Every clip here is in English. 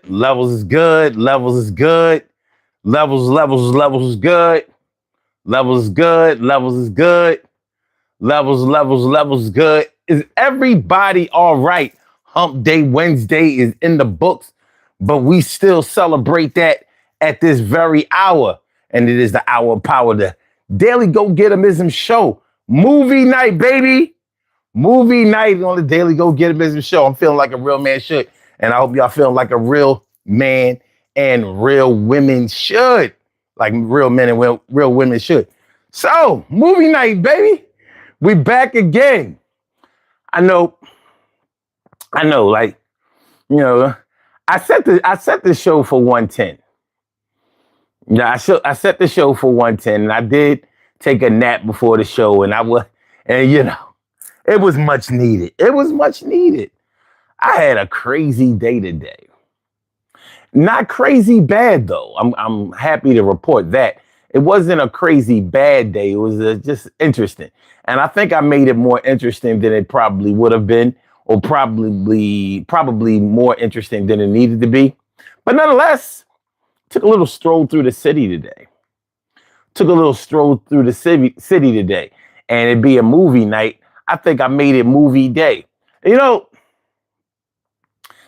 Levels is good. Levels is good. Levels is good. Levels is good. Levels is good. Levels is good. Is everybody all right? Hump Day Wednesday is in the books, but we still celebrate that at this very hour. And it is the hour of power, the Daily Go Getimism show. Movie night, baby. Movie night on the Daily Go Getimism show. I'm feeling like a real man should. And I hope y'all feeling like a real man and real women should. Like real men and real women should. So, movie night, baby. We back again. I know, like, you know, I set the show for 110. Yeah, I set the show for 110, and I did take a nap before the show, and it was much needed. It was much needed. I had a crazy day today. Not crazy bad though. I'm happy to report that it wasn't a crazy bad day. It was just interesting, and I think I made it more interesting than it probably would have been, or probably more interesting than it needed to be. But nonetheless, took a little stroll through the city today. And it'd be a movie night. I think I made it movie day. You know,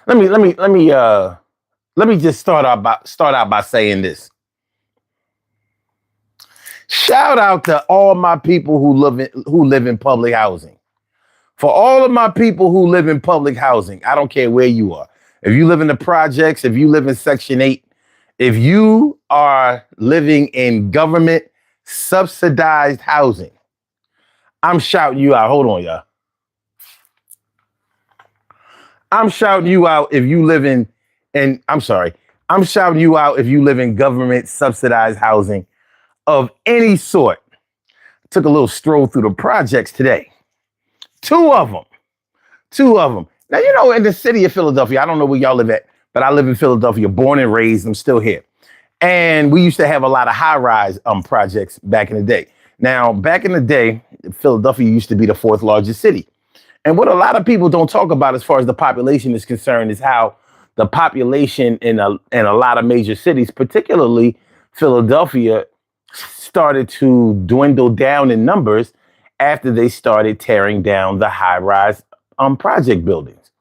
let me just start out by saying this. Shout out to all my people who live in public housing. For all of my people who live in public housing, I don't care where you are. If you live in the projects, if you live in Section 8, if you are living in government subsidized housing, I'm shouting you out. Hold on, y'all. I'm shouting you out if you live in, and I'm sorry, I'm shouting you out if you live in government subsidized housing of any sort. Took a little stroll through the projects today. Two of them. Now, you know, in the city of Philadelphia, I don't know where y'all live at, but I live in Philadelphia, born and raised. I'm still here. And we used to have a lot of high-rise projects back in the day. Now, back in the day, Philadelphia used to be the fourth largest city. And what a lot of people don't talk about as far as the population is concerned is how the population in a lot of major cities, particularly Philadelphia, started to dwindle down in numbers after they started tearing down the high-rise project buildings.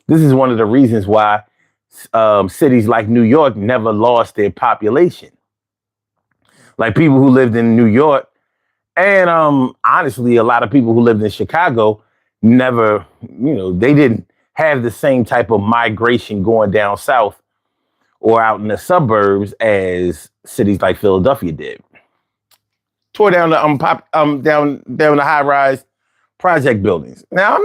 This is one of the reasons why cities like New York never lost their population. Like people who lived in New York, and honestly, a lot of people who lived in Chicago never, they didn't have the same type of migration going down south or out in the suburbs as cities like Philadelphia did. Tore down the down the high-rise project buildings. Now,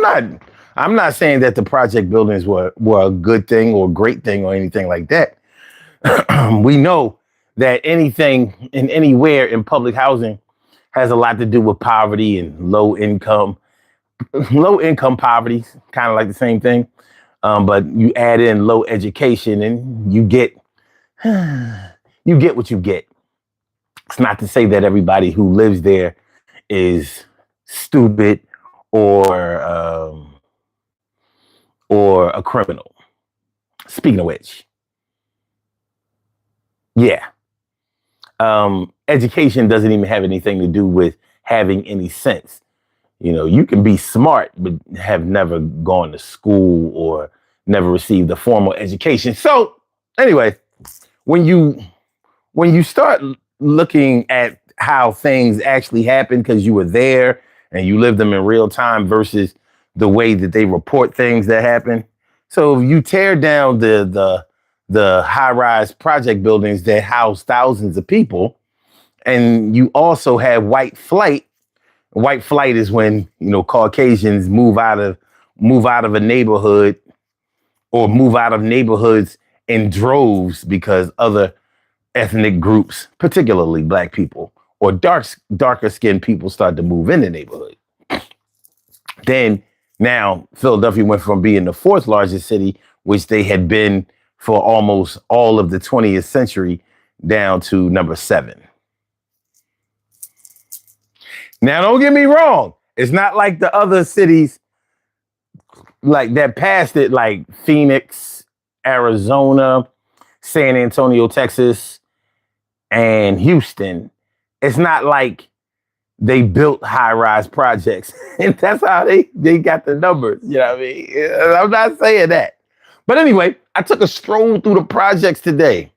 I'm not saying that the project buildings were a good thing or a great thing or anything like that. We know that anything and anywhere in public housing has a lot to do with poverty and low income poverty, kind of like the same thing. But you add in low education and you get what you get. It's not to say that everybody who lives there is stupid or a criminal. Speaking of which, yeah. Education doesn't even have anything to do with having any sense. You can be smart, but have never gone to school or never received a formal education. So anyway, when you start looking at how things actually happen because you were there and you lived them in real time versus the way that they report things that happen. So if you tear down the high-rise project buildings that house thousands of people, and you also have white flight. White flight is when Caucasians move out of a neighborhood or move out of neighborhoods in droves because other ethnic groups, particularly Black people or darker skinned people, start to move in the neighborhood. Then now Philadelphia went from being the fourth largest city, which they had been for almost all of the 20th century, down to number 7. Now, don't get me wrong. It's not like the other cities like that passed it, like Phoenix Arizona, San Antonio, Texas, and Houston. It's not like they built high-rise projects. And that's how they got the numbers. You know what I mean? I'm not saying that. But anyway, I took a stroll through the projects today.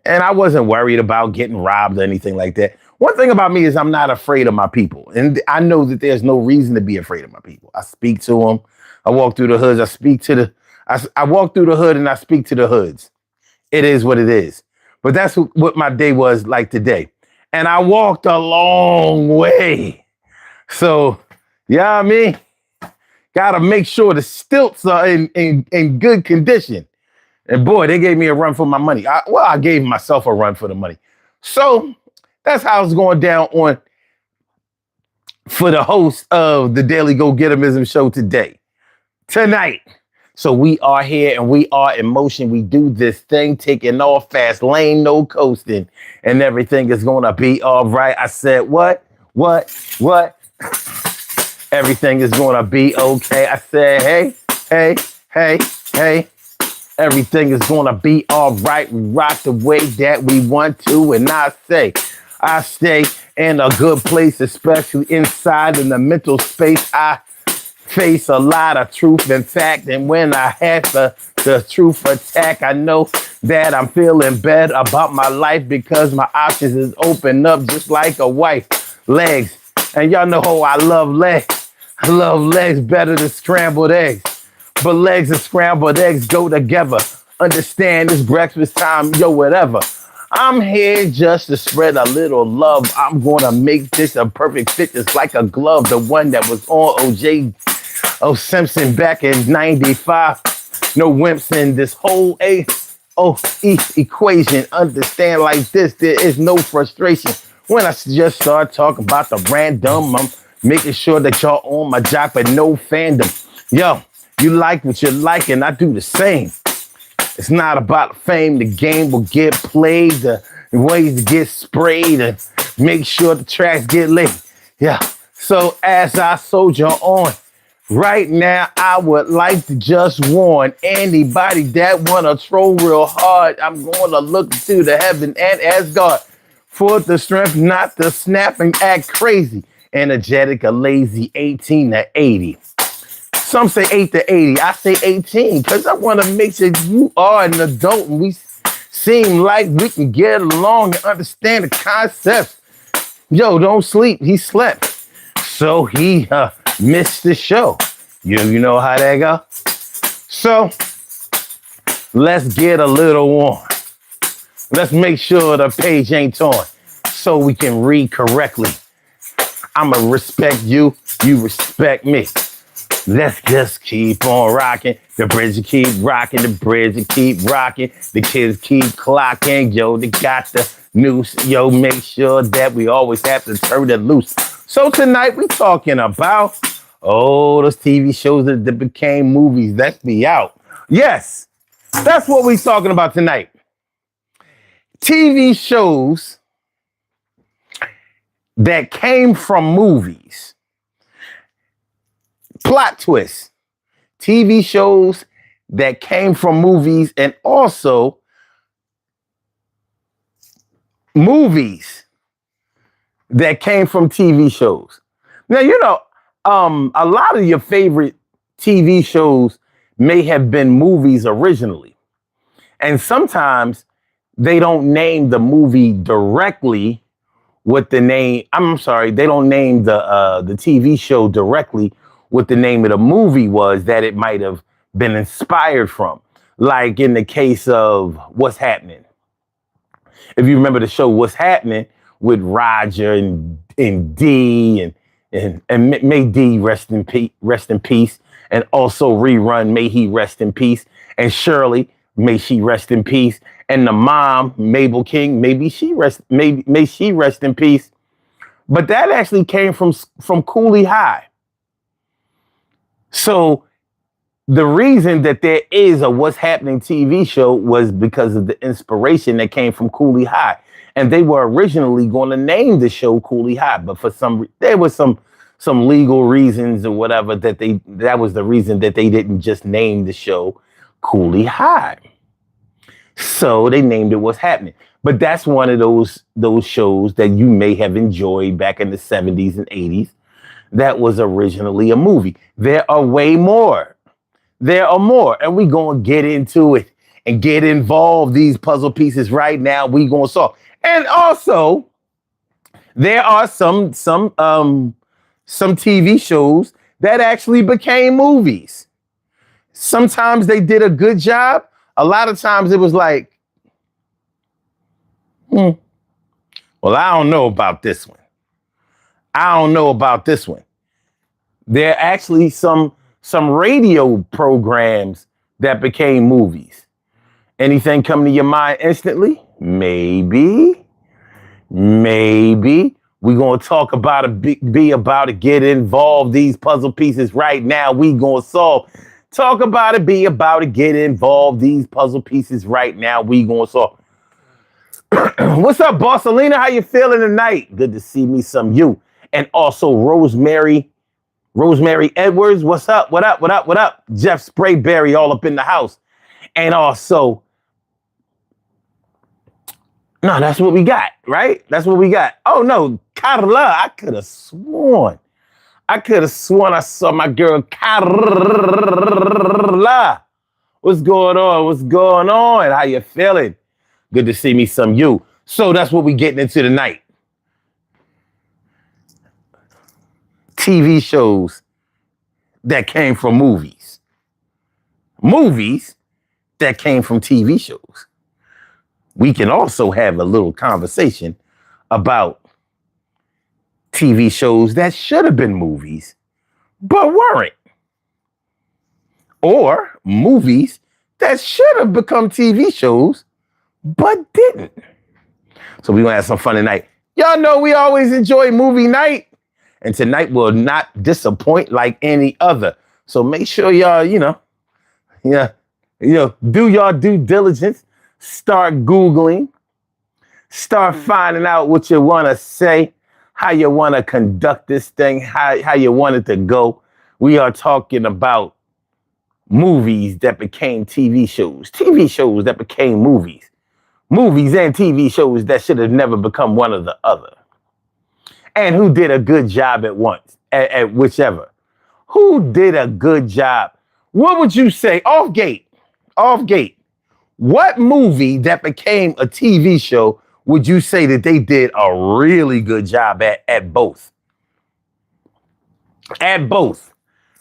And I wasn't worried about getting robbed or anything like that. One thing about me is I'm not afraid of my people. And I know that there's no reason to be afraid of my people. I speak to them. I walk through the hoods. I walk through the hood and I speak to the hoods. It is what it is. But that's what my day was like today. And I walked a long way. So, you know what I mean? Got to make sure the stilts are in good condition. And boy, they gave me a run for my money. I gave myself a run for the money. So that's how it's going down for the host of the Daily Go-Getterism show tonight. So we are here and we are in motion. We do this thing, taking off fast lane, no coasting, and everything is going to be all right. I said, what? Everything is going to be okay. I said, hey. Everything is going to be all right. We rock the way that we want to. And I stay in a good place, especially inside in the mental space. I face a lot of truth and fact. And when I have the truth attack, I know that I'm feeling better about my life because my options is open up just like a wife. Legs. And y'all know how I love legs. I love legs better than scrambled eggs. But legs and scrambled eggs go together. Understand it's breakfast time, yo, whatever. I'm here just to spread a little love. I'm going to make this a perfect fit, just like a glove. The one that was on O.J. Simpson back in 95. No wimps in this whole A-O-E equation. Understand like this, there is no frustration. When I just start talking about the random, I'm making sure that y'all on my job, but no fandom. Yo. You like what you like, and I do the same. It's not about fame. The game will get played, the ways to get sprayed, and make sure the tracks get laid. Yeah. So as I soldier on, right now, I would like to just warn anybody that want to troll real hard. I'm going to look to the heaven and ask God for the strength not to snap and act crazy, energetic or lazy, 18 to 80. Some say 8 to 80. I say 18 because I want to make sure you are an adult and we seem like we can get along and understand the concepts. Yo, don't sleep. He slept. So he missed the show. You know how that go? So let's get a little warm. Let's make sure the page ain't torn so we can read correctly. I'ma respect you. You respect me. Let's just keep on rocking. The bridge keep rocking. The bridge keep rocking. The kids keep clocking. Yo, they got the noose. Yo, make sure that we always have to turn it loose. So tonight we talking about, those TV shows that became movies. Let's be out. Yes, that's what we talking about tonight. TV shows that came from movies. Plot twist. TV shows that came from movies and also movies that came from TV shows. Now, you know, a lot of your favorite TV shows may have been movies originally. And sometimes they don't name the movie directly with the name. They don't name the TV show directly what the name of the movie was that it might have been inspired from. Like in the case of What's Happening. If you remember the show What's Happening with Roger and Dee and may Dee rest in peace. And also Rerun, may he rest in peace. And Shirley, may she rest in peace. And the mom, Mabel King, may she rest in peace. But that actually came from Cooley High. So the reason that there is a What's Happening TV show was because of the inspiration that came from Cooley High. And they were originally going to name the show Cooley High, but there was some legal reasons or whatever that was the reason that they didn't just name the show Cooley High. So they named it What's Happening. But that's one of those shows that you may have enjoyed back in the 70s and 80s that was originally a movie. There are way more. There are more. And we're going to get into it and get involved. These puzzle pieces right now, we're going to solve. And also, there are some TV shows that actually became movies. Sometimes they did a good job. A lot of times it was like, well, I don't know about this one. I don't know about this one. There are actually some radio programs that became movies. Anything come to your mind instantly? Maybe. We're going to talk about it, be about it, get involved. These puzzle pieces right now, we going to solve. Talk about it, be about it, get involved. These puzzle pieces right now, we going to solve. What's up, Barcelona? How you feeling tonight? Good to see me some you. And also Rosemary Edwards. What's up? What up? Jeff Sprayberry all up in the house. And also, no, that's what we got, right? That's what we got. Oh no, Carla. I could have sworn I saw my girl Carla. What's going on? How you feeling? Good to see me some you. So that's what we getting into tonight. TV shows that came from movies. Movies that came from TV shows. We can also have a little conversation about TV shows that should have been movies, but weren't. Or movies that should have become TV shows, but didn't. So we're going to have some fun tonight. Y'all know we always enjoy movie night. And tonight will not disappoint like any other. So make sure y'all, do y'all due diligence. Start Googling. Start finding out what you want to say, how you want to conduct this thing, how you want it to go. We are talking about movies that became TV shows that became movies and TV shows that should have never become one or the other. And who did a good job at once, at whichever. Who did a good job? What would you say? Off gate. What movie that became a TV show would you say that they did a really good job at both? At both.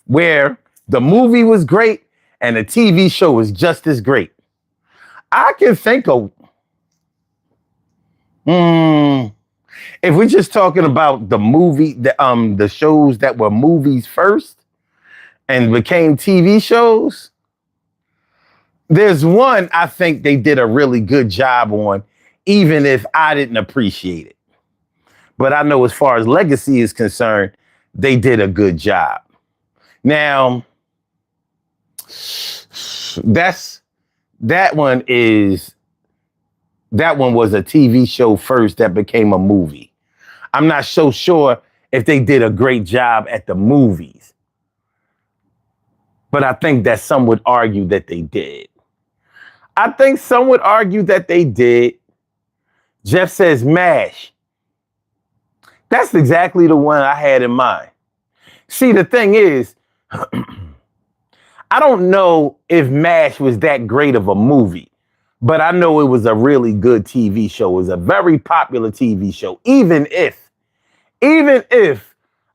Where the movie was great and the TV show was just as great. I can think of... If we're just talking about the shows that were movies first and became TV shows, there's one I think they did a really good job on, even if I didn't appreciate it. But I know as far as legacy is concerned, they did a good job. Now, that one was a TV show first that became a movie. I'm not so sure if they did a great job at the movies, but I think that some would argue that they did. Jeff says MASH. That's exactly the one I had in mind. See, the thing is, I don't know if MASH was that great of a movie, but I know it was a really good TV show. It was a very popular TV show, even if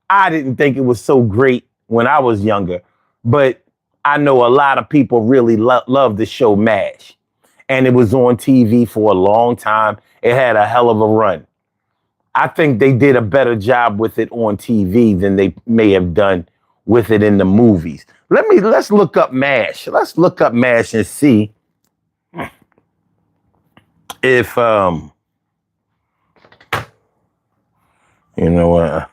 I didn't think it was so great when I was younger. But I know a lot of people really love the show MASH. And it was on TV for a long time. It had a hell of a run. I think they did a better job with it on TV than they may have done with it in the movies. Let's look up MASH. Let's look up MASH and see if you know what?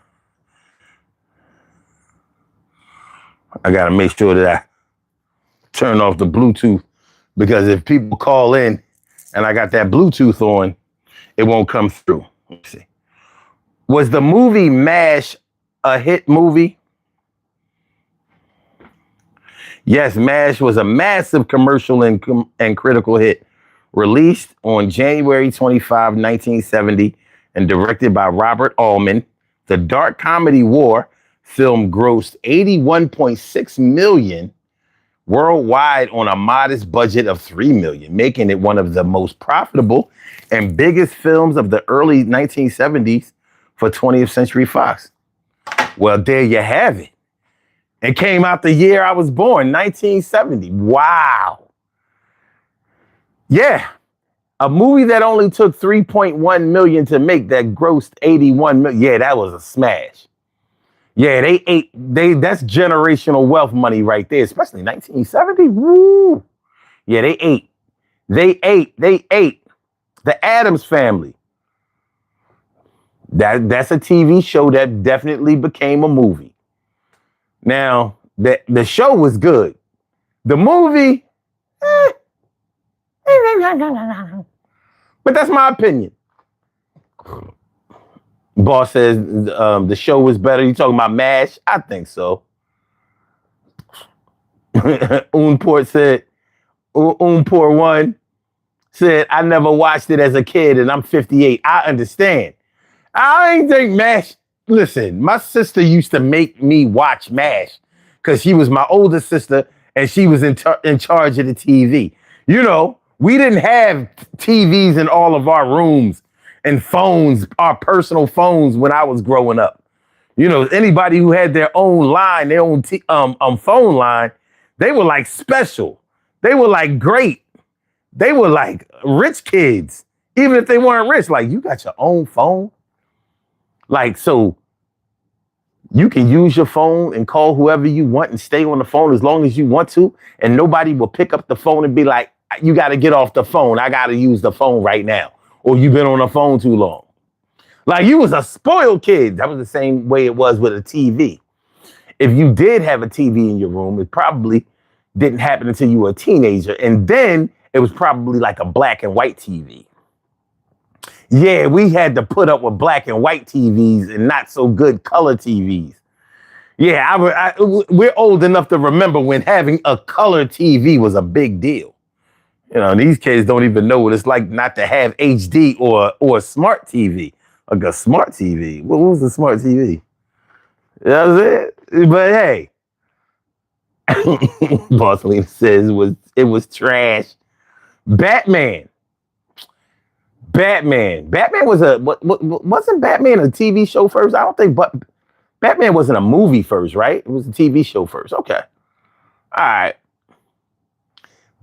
I gotta make sure that I turn off the Bluetooth, because if people call in and I got that Bluetooth on, it won't come through. Let's see. Was the movie MASH a hit movie? Yes, MASH was a massive commercial and critical hit. Released on January 25, 1970, and directed by Robert Altman, the dark comedy war film grossed 81.6 million worldwide on a modest budget of 3 million, making it one of the most profitable and biggest films of the early 1970s for 20th Century Fox. Well, there you have it. It came out the year I was born, 1970. Wow. Yeah. A movie that only took 3.1 million to make that grossed 81 million. Yeah, that was a smash. Yeah, that's generational wealth money right there, especially 1970. Woo. Yeah, they ate. The Addams Family. That's a TV show that definitely became a movie. Now, the show was good. The movie, but that's my opinion. Boss says the show was better. You talking about MASH? I think so. Unport said, Unport one said, I never watched it as a kid and I'm 58. I understand. I ain't think MASH. Listen, my sister used to make me watch MASH because she was my older sister and she was in charge of the TV. You know, we didn't have TVs in all of our rooms and phones, our personal phones when I was growing up. You know, anybody who had their own line, their own phone line, they were like special. They were like great. They were like rich kids, even if they weren't rich. Like, you got your own phone? Like, so you can use your phone and call whoever you want and stay on the phone as long as you want to, and nobody will pick up the phone and be like, you got to get off the phone. I got to use the phone right now. Or you've been on the phone too long. Like, you was a spoiled kid. That was the same way it was with a TV. If you did have a TV in your room, it probably didn't happen until you were a teenager. And then it was probably like a black and white TV. Yeah, we had to put up with black and white TVs and not so good color TVs. Yeah, we're old enough to remember when having a color TV was a big deal. You know, these kids don't even know what it's like not to have HD or a smart TV. Like a smart TV. What was the smart TV? That was it. But hey, Boss Lena says it was trash. Batman was wasn't Batman a TV show first? I don't think, but Batman wasn't a movie first, right? It was a TV show first. Okay. All right.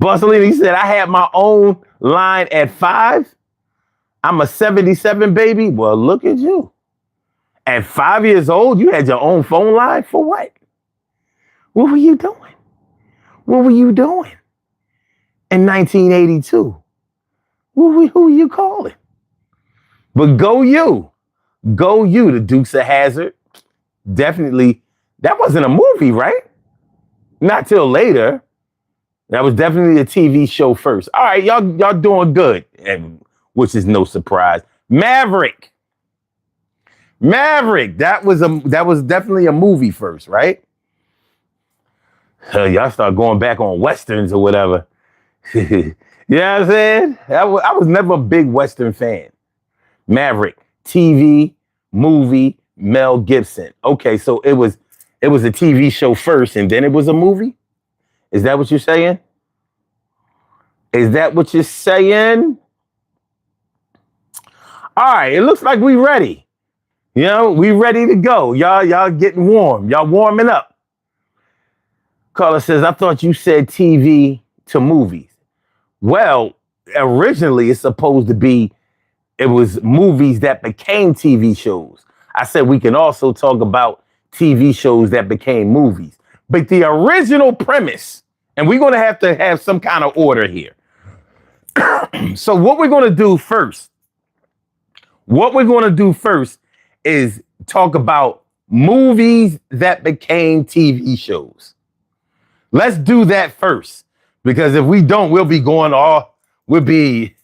Busselina, he said, I had my own line at 5. I'm a 77 baby. Well, look at you. At 5 years old, you had your own phone line for what? What were you doing? What were you doing in 1982? Who are you calling? But go you. The Dukes of Hazzard. Definitely, that wasn't a movie, right? Not till later. That was definitely a TV show first. All right, y'all doing good, and which is no surprise. Maverick. That was definitely a movie first, right? Y'all start going back on Westerns or whatever. You know what I'm saying? I was never a big Western fan. Maverick, TV, movie, Mel Gibson. Okay, so it was a TV show first and then it was a movie? Is that what you're saying? All right, it looks like we ready. You know, we ready to go. Y'all getting warm. Y'all warming up. Carla says, I thought you said TV to movies. Well, originally it's supposed to be, it was movies that became TV shows. I said we can also talk about TV shows that became movies. But the original premise, and we're going to have some kind of order here. So what we're going to do first is talk about movies that became TV shows. Let's do that first. Because if we don't, I'll be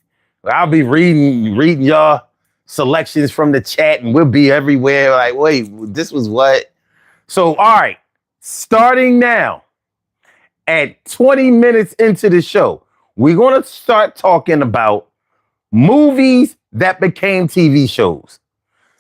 reading y'all selections from the chat and we'll be everywhere. Like, wait, this was what? So, all right, starting now. at 20 minutes into the show, we're going to start talking about movies that became TV shows.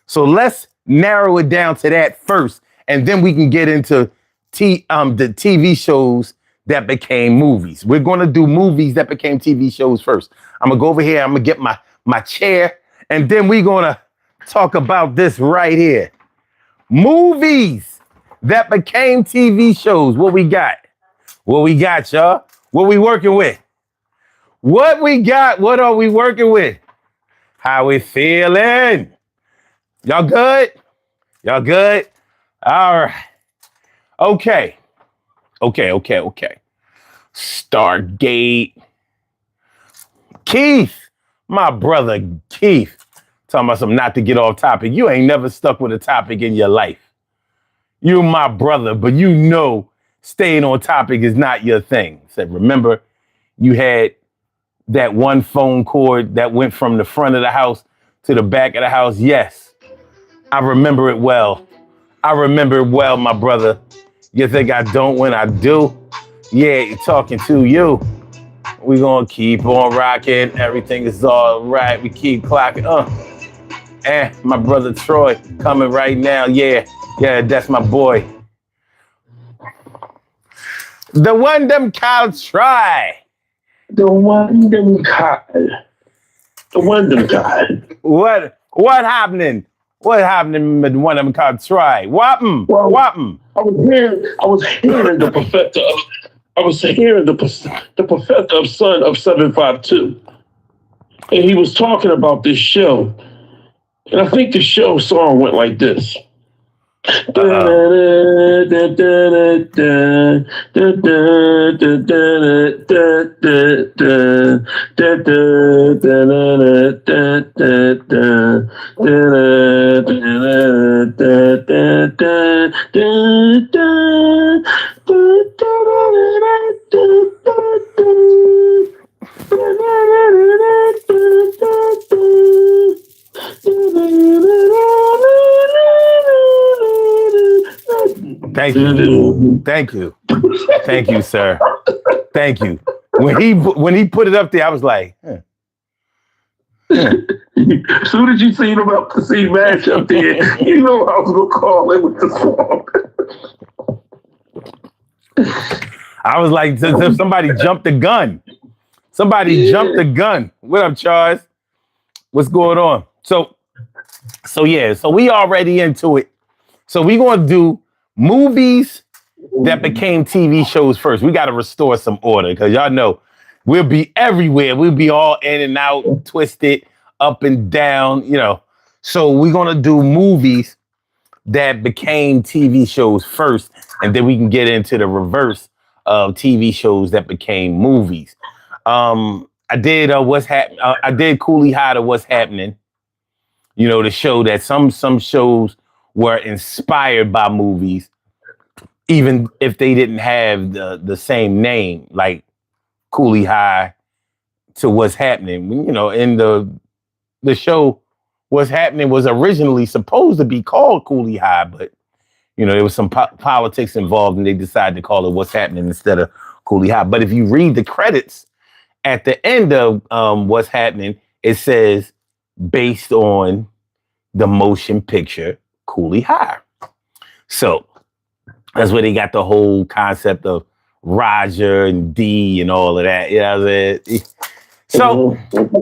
So let's narrow it down to that first, and then we can get into the TV shows that became movies. We're going to do movies that became TV shows first. I'm going to go over here. I'm going to get my chair, and then we're going to talk about this right here. Movies that became TV shows. What we got? What we got, y'all? What we working with? What we got? What are we working with? How we feeling? Y'all good? Y'all good? All right. Okay. Stargate. Keith, my brother Keith, talking about something not to get off topic. You ain't never stuck with a topic in your life. You're my brother, but you know staying on topic is not your thing. Said, remember, you had that one phone cord that went from the front of the house to the back of the house. Yes, I remember it well. My brother. You think I don't when I do? Yeah, talking to you. We gonna keep on rocking. Everything is all right. We keep clocking. And my brother Troy coming right now. Yeah, that's my boy. The one them Kyle try. The one them Kyle. What happening? What happening with one of them called try? Whoppin'. I was hearing the professor. I was hearing the professor of Son of 752, and he was talking about this show, and I think the show song went like this. Thank you, sir. Thank you. When he put it up there, I was like, As soon as you seen him up to see Mash up there, you know I was gonna call it with the song. I was like, somebody jumped the gun. Jumped the gun. What up, Charles? What's going on? So we already into it. So we gonna do movies that became TV shows first. We got to restore some order because y'all know we'll be everywhere. We'll be all in and out, twisted, up and down, So we're going to do movies that became TV shows first, and then we can get into the reverse of TV shows that became movies. I did I did Cooley High to What's Happening. To show that some shows were inspired by movies, even if they didn't have the same name, like Cooley High to What's Happening. In the show, What's Happening was originally supposed to be called Cooley High, but there was some politics involved, and they decided to call it What's Happening instead of Cooley High. But if you read the credits at the end of What's Happening, it says based on the motion picture Cooley High. So that's where they got the whole concept of Roger and D and all of that. You know what I'm saying?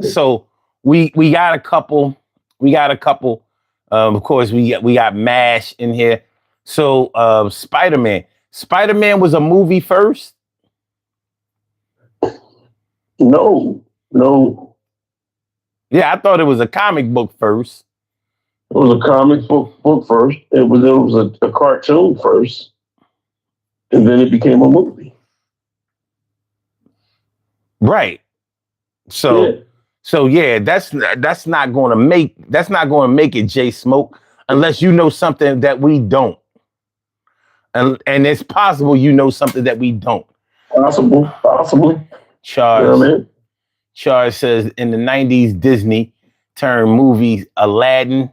So we got a couple. Of course, we got MASH in here. So Spider-Man. Spider-Man was a movie first? No. Yeah, I thought it was a comic book first. It was a comic book first. It was a cartoon first, and then it became a movie. Right. So that's not going to make it J Smoke unless you know something that we don't, and it's possible you know something that we don't. Possibly. Charles says in the 90s Disney turned movies Aladdin.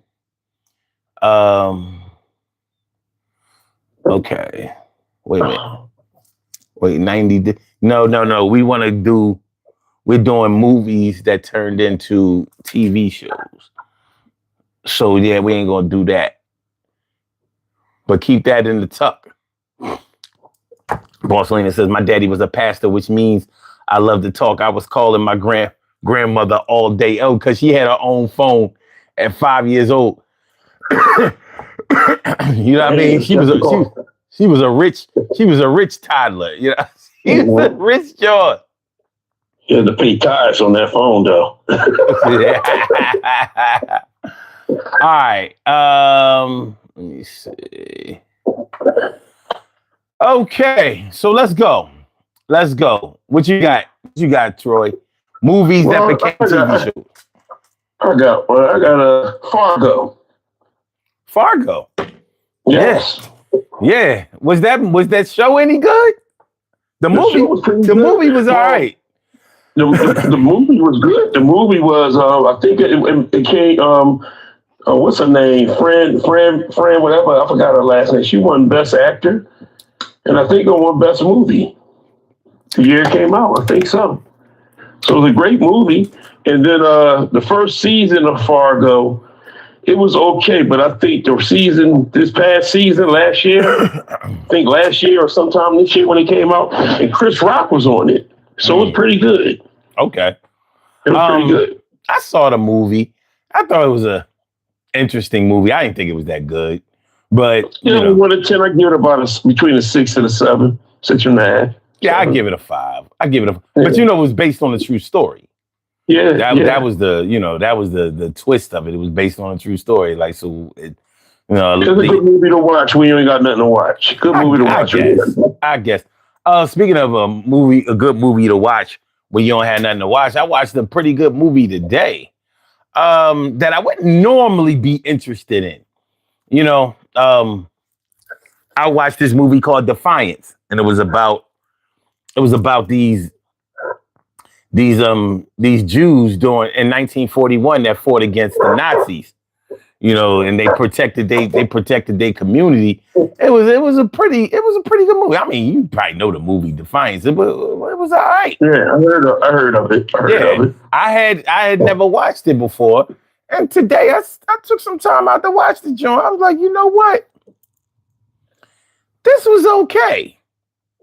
Okay, wait a minute. Wait, 90. No. We're doing movies that turned into TV shows. So yeah, we ain't gonna do that. But keep that in the tuck. Barcelona says, my daddy was a pastor, which means I love to talk. I was calling my grandmother all day. Oh, because she had her own phone at 5 years old. You know what I mean? She was a rich toddler. You know, she was a rich George. You had to pay tithes on that phone, though. All right. Let me see. Okay, so let's go. What you got? Troy? Movies that became TV shows. I got a Fargo. Fargo. Yes. Yeah. Was that show any good? The movie was all right. The movie was good. The movie was I think it came what's her name? Fran, whatever. I forgot her last name. She won Best Actor. And I think it won Best Movie the year it came out. I think so. So it was a great movie. And then the first season of Fargo, it was okay. But I think this past season, last year or sometime this year when it came out, and Chris Rock was on it. So it was pretty good. Okay. It was pretty good. I saw the movie. I thought it was a interesting movie. I didn't think it was that good. But you know, 1 to 10, I give it about between a 6 and a 7, 6.5. Yeah, I give it a 5. But it was based on a true story. Yeah, that was the twist of it. It was based on a true story. Like, so it, it's a good movie to watch when you ain't got nothing to watch. Good movie to watch. I guess. Speaking of a good movie to watch when you don't have nothing to watch, I watched a pretty good movie today. That I wouldn't normally be interested in. You know, I watched this movie called Defiance, and it was about these Jews in 1941 that fought against the Nazis. You know, and they protected their community. It was a pretty good movie. I mean, you probably know the movie Defiance. It was all right. Yeah, I heard of it. I had never watched it before. And today I took some time out to watch the joint. I was like, you know what? This was okay.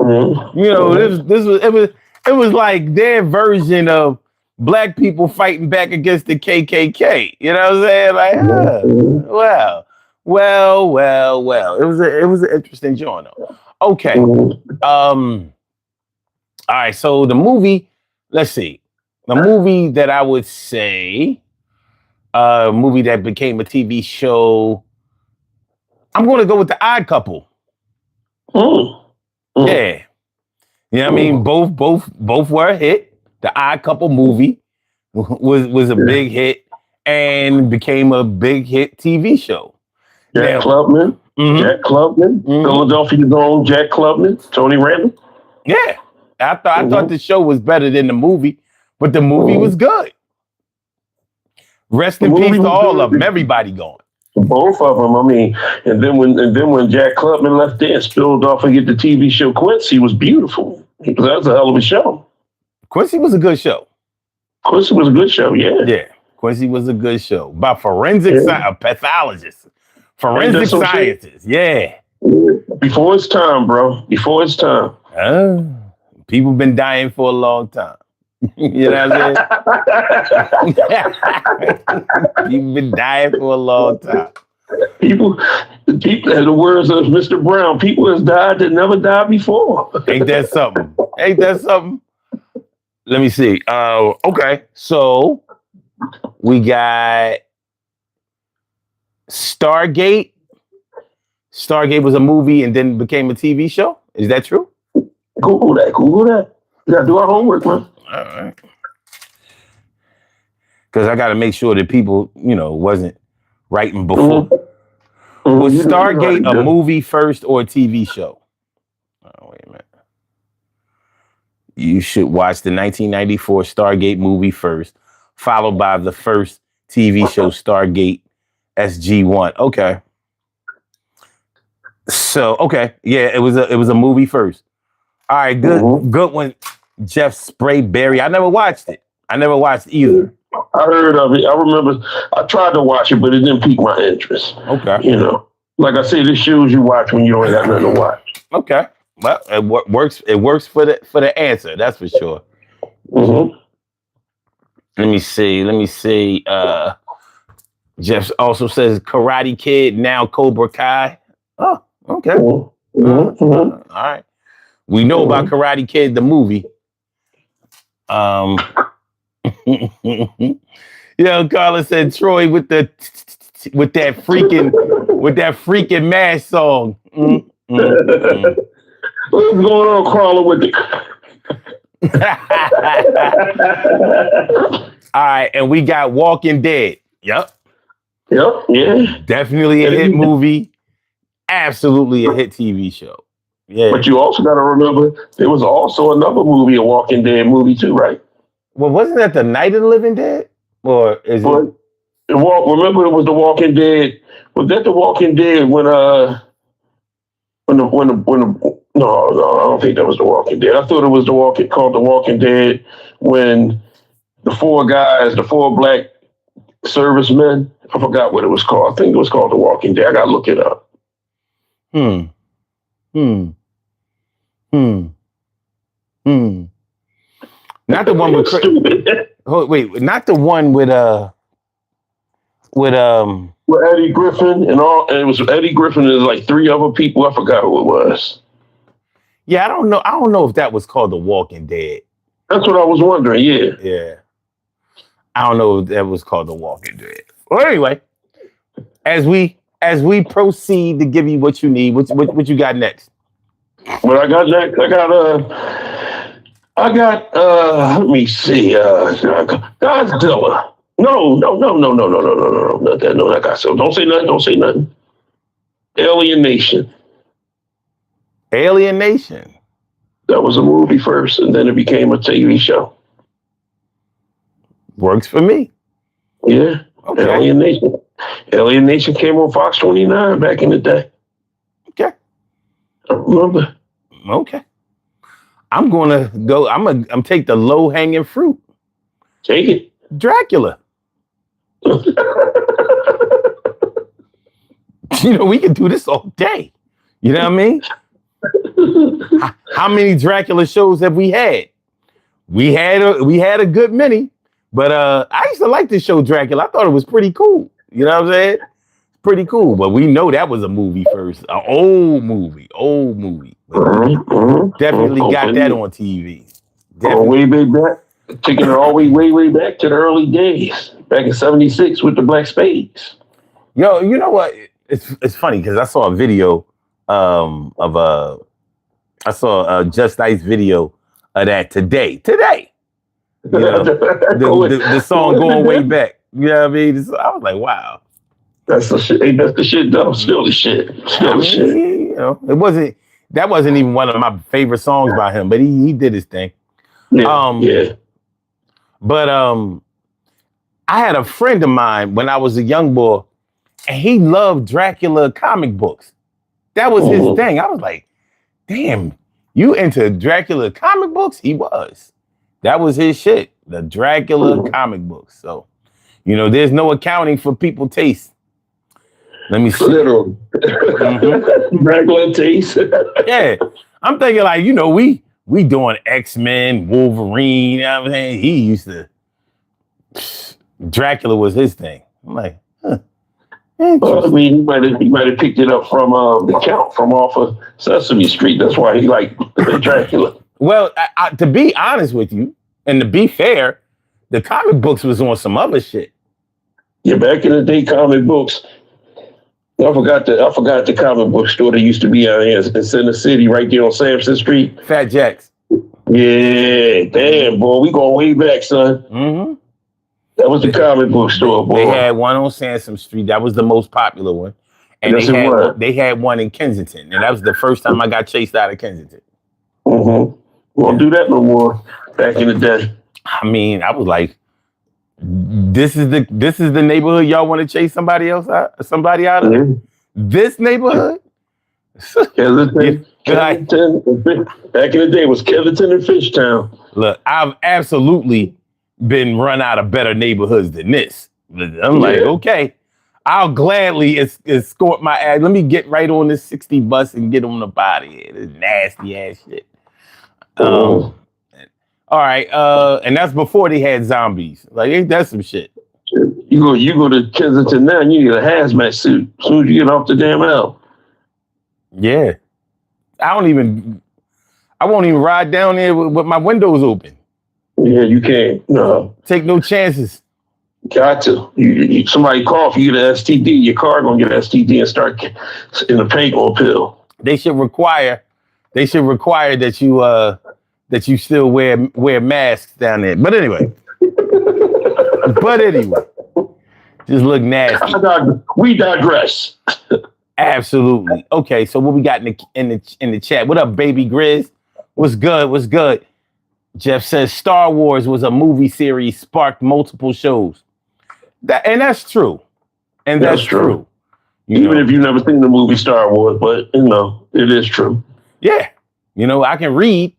Mm-hmm. You know, it was like their version of black people fighting back against the KKK. You know what I'm saying? Like, well. It was an interesting joint though. Okay. All right, so the movie, let's see. The movie that I would say movie that became a TV show. I'm going to go with The Odd Couple. Yeah. You know what I mean? Both were a hit. The Odd Couple movie was a big hit and became a big hit TV show. Jack Klugman. Philadelphia's own Jack Klugman, Tony Randall. Yeah. I thought the show was better than the movie, but the movie was good. Rest in peace to all of them. Everybody gone. Both of them. I mean, and then when Jack Klugman left there and spilled off and get the TV show Quincy, was beautiful. That was a hell of a show. Quincy was a good show. Yeah. Quincy was a good show. About forensic pathologists. Forensic scientists. Yeah. Before its time, bro. Before its time. People been dying for a long time. You know what I'm saying? You've been dying for a long time. People, in the words of Mr. Brown, people has died that never died before. Ain't that something? Let me see. Okay, so we got Stargate. Stargate was a movie and then became a TV show. Is that true? Google that. We gotta do our homework, man. All right. Because I got to make sure that people, wasn't writing before. Was Stargate a movie first or a TV show? Oh, wait a minute. You should watch the 1994 Stargate movie first, followed by the first TV show Stargate SG-1. Okay. So, okay. Yeah, it was a movie first. All right, Mhm. good one. Jeff Sprayberry. I never watched it. I never watched either. I heard of it. I remember I tried to watch it, but it didn't pique my interest. Okay. You know, like I said, this shows you watch when you don't got nothing to watch. Okay. Well, works. It works for the answer. That's for sure. Mm-hmm. Let me see. Jeff also says Karate Kid, now Cobra Kai. Oh, okay. Mm-hmm. All right. We know about Karate Kid, the movie. Carla said Troy with that freaking mash song. What's going on, Carla, with the All right, and we got Walking Dead. Yep. Yep, yeah. Definitely a hit movie. Absolutely a hit TV show. Yeah. But you also got to remember there was also another movie, a Walking Dead movie too, right? Well, wasn't that the Night of the Living Dead? Or is it? Remember, it was the Walking Dead. Was that the Walking Dead when no, I don't think that was the Walking Dead. I thought it was called the Walking Dead when the four black servicemen. I forgot what it was called. I think it was called the Walking Dead. I gotta look it up. Not the one with not the one with Eddie Griffin and all. And it was Eddie Griffin and like three other people. I forgot who it was. Yeah, I don't know if that was called The Walking Dead. That's what I was wondering. Yeah. Yeah. I don't know if that was called The Walking Dead. Well, anyway, as we proceed to give you what you need, what you got next? What I got next? Let me see. Godzilla. No, not that. No, not Godzilla. Don't say nothing. Alien Nation. That was a movie first, and then it became a TV show. Works for me. Yeah. Okay. Alien Nation came on Fox 29 back in the day. Okay. I remember. Okay. I'm gonna go. I'm take the low hanging fruit. Take it. Dracula. We can do this all day. You know what I mean? How many Dracula shows have we had? We had a good many, but I used to like this show Dracula. I thought it was pretty cool. You know what I'm saying? Pretty cool, but we know that was a movie first, an old movie. Definitely got that on TV. Way back, taking it all way back to the early days, back in '76 with the Black Spades. Yo, you know what? It's funny because I saw a video I saw a Just Ice video of that today. The song going way back. You know what I mean? I was like, wow. That's the shit. That's the shit, though. Still the shit. That wasn't even one of my favorite songs by him, but he did his thing. Yeah. But I had a friend of mine when I was a young boy, and he loved Dracula comic books. That was his thing. I was like, damn, you into Dracula comic books? He was. That was his shit, the Dracula comic books. So, there's no accounting for people's taste. Let me see. Literal. Dracula taste. Yeah. I'm thinking like, we doing X-Men, Wolverine, you know what I'm saying? He used to, Dracula was his thing. I'm like, huh. Well, I mean, he might have picked it up from the Count from off of Sesame Street. That's why he liked Dracula. Well, to be honest with you, and to be fair, the comic books was on some other shit. Yeah, back in the day, comic books. I forgot the comic book store that used to be out here in Center City, right there on Sampson Street. Fat Jacks. Yeah, damn, boy, we going way back, son. Mm-hmm. That was the comic book store, boy. They had one on Sansom Street. That was the most popular one. And they had one in Kensington. And that was the first time I got chased out of Kensington. Mm-hmm. Won't do that no more back in the day. I mean, I was like, this is the neighborhood y'all want to chase somebody out of? This neighborhood? Kensington, Like, back in the day, it was Kensington and Fishtown. look, I've absolutely been run out of better neighborhoods than this. I'm like, okay, I'll gladly escort my ass. Let me get right on this 60 bus and get on the body. This nasty ass shit. All right, and that's before they had zombies. Like, ain't that some shit? You go to Kensington now, and you need a hazmat suit as soon as you get off the damn L. Yeah, I won't even ride down there with my windows open. Yeah, you can't. No, take no chances. Got to. Somebody cough, you get an STD. Your car gonna get an STD and start in the paint on pill. They should require that you still wear masks down there. But anyway. Just look nasty. We digress. Absolutely. Okay, so what we got in the chat? What up, baby Grizz? What's good? Jeff says Star Wars was a movie series sparked multiple shows. That's true. And that's true. Even if you've never seen the movie Star Wars, but it is true. Yeah. I can read.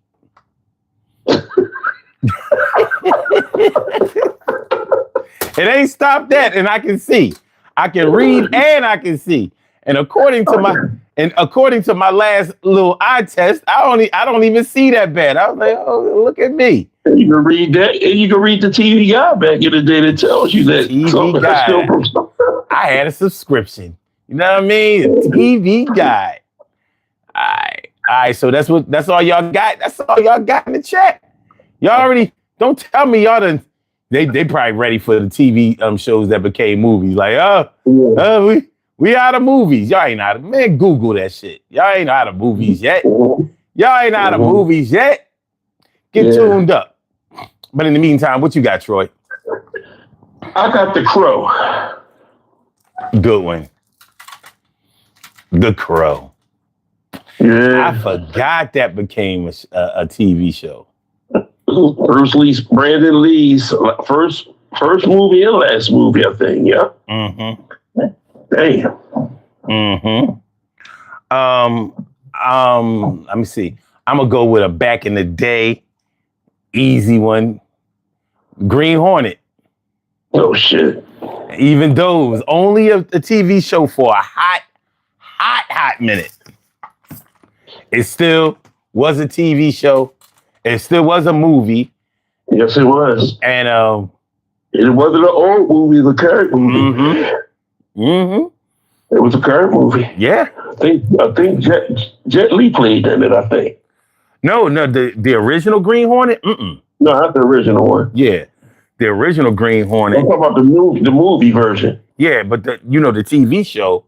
It ain't stopped that, and I can see. I can read and I can see. And according to my last little eye test, I don't even see that bad. I was like, oh, look at me. You can read that, and you can read the TV Guide back in the day that tells you that. TV Guide. I had a subscription. You know what I mean? A TV Guide. All right. So that's all y'all got. That's all y'all got in the chat. Y'all already. Don't tell me y'all done. They probably ready for the TV shows that became movies. Like, we out of movies. Y'all ain't out of, man, Google that shit. Y'all ain't out of movies yet. Get tuned up. But in the meantime, what you got, Troy? I got The Crow. Good one. The Crow. Yeah. I forgot that became a TV show. Brandon Lee's first movie and last movie, I think. Yeah. Mm-hmm. Damn. Mm-hmm. Let me see. I'm gonna go with a back in the day, easy one. Green Hornet. Oh shit. Even though it was only a TV show for a hot minute, it still was a TV show. It still was a movie. Yes, it was. And it wasn't an old movie, the current movie. Mm-hmm. Mm-hmm. It was a current movie. Yeah. I think Jet Li played in it, I think. No, the original Green Hornet? Mm-mm. No, not the original one. Yeah. The original Green Hornet. I'm talking about the movie version. Yeah, but the TV show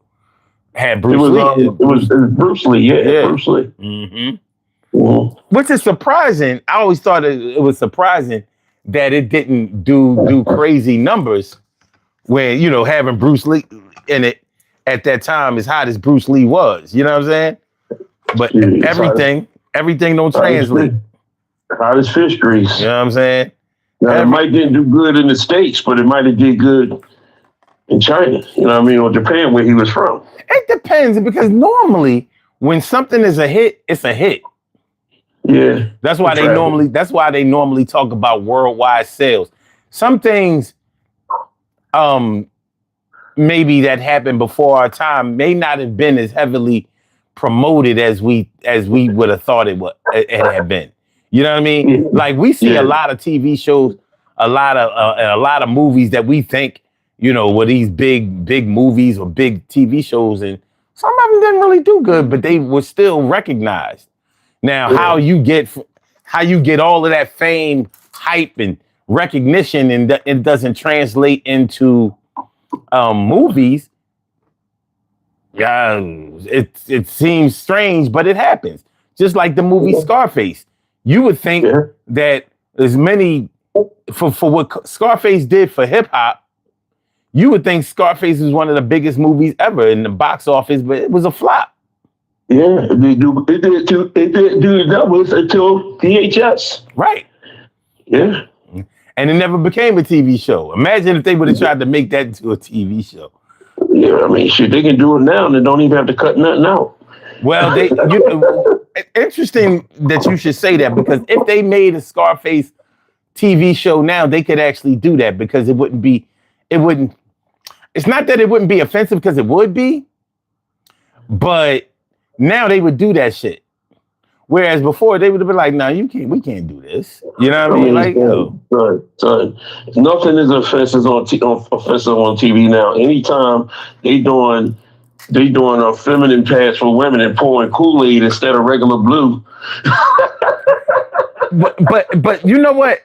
had Bruce Lee. It was Bruce Lee, yeah. Bruce Lee. Mm-hmm. Mm-hmm. Which is surprising. I always thought it was surprising that it didn't do crazy numbers when, having Bruce Lee in it at that time as hot as Bruce Lee was. You know what I'm saying? But everything don't translate. Hot as fish grease. You know what I'm saying? Now, it might didn't do good in the States, but it might have did good in China. You know what I mean? Or Japan, where he was from. It depends, because normally when something is a hit, it's a hit. Yeah. That's why they normally talk about worldwide sales. Some things maybe that happened before our time may not have been as heavily promoted as we would have thought it had been. You know what I mean? Yeah. Like, we see a lot of TV shows, a lot of movies that we think, were these big movies or big TV shows, and some of them didn't really do good, but they were still recognized. Now, how you get all of that fame, hype, and recognition, and it doesn't translate into movies. Yeah, it seems strange, but it happens. Just like the movie Scarface. You would think that as many for what Scarface did for hip hop, you would think Scarface was one of the biggest movies ever in the box office, but it was a flop. Yeah, it didn't do the numbers until VHS. Right. Yeah. And it never became a TV show. Imagine if they would have tried to make that into a TV show. Yeah, I mean, shit, they can do it now and they don't even have to cut nothing out. Well, interesting that you should say that, because if they made a Scarface TV show now, they could actually do that, because it wouldn't. It's not that it wouldn't be offensive, because it would be, but now they would do that shit. Whereas before they would have been like, "No, we can't do this." You know what I mean? Like, son, nothing is offensive on TV now. Anytime they doing a feminine pass for women and pouring Kool-Aid instead of regular blue. but you know what?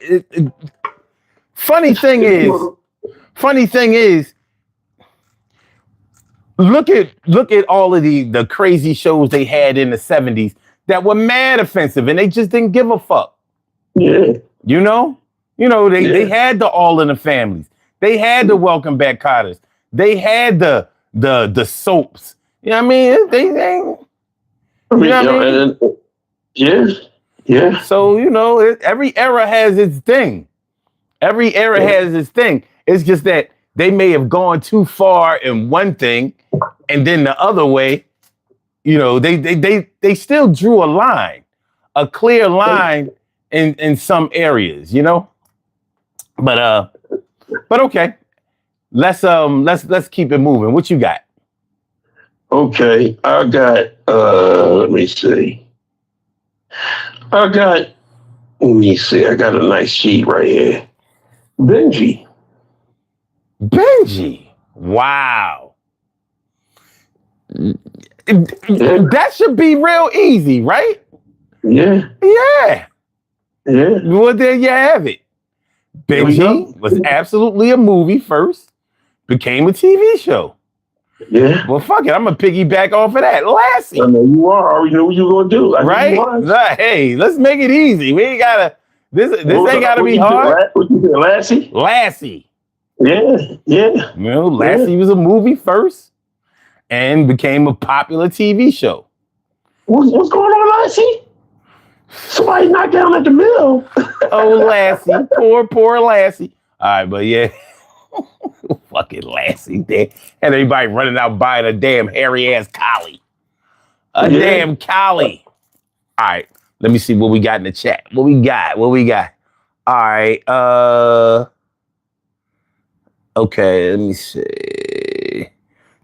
Funny thing is, look at all of the crazy shows they had in the 70s that were mad offensive, and they just didn't give a fuck. Yeah. You know, they had the All in the Families. They had the Welcome Back Cotters. They had the soaps. You know what I mean? Yeah. So, every era has its thing. It's just that they may have gone too far in one thing, and then the other way, they still drew a clear line in some areas, But okay. Let's keep it moving. What you got? Okay, I got let me see. I got a nice sheet right here. Benji. Wow. That should be real easy, right? Yeah. Well, there you have it. Benji was absolutely a movie first, became a TV show. Yeah. Well, fuck it. I'm going to piggyback off of that. Lassie. I know you are. I already know what you're going to do. Right? Hey, let's make it easy. We ain't got to, this ain't got to be hard. What you said, Lassie? Lassie. Yeah. Lassie was a movie first and became a popular TV show. What's going on, Lassie? Somebody knocked down at the mill. Oh, Lassie. Poor Lassie. All right, but yeah. Fucking Lassie there. And everybody running out buying a damn hairy-ass collie. Damn collie. All right, let me see what we got in the chat. What we got? All right. Okay, let me see.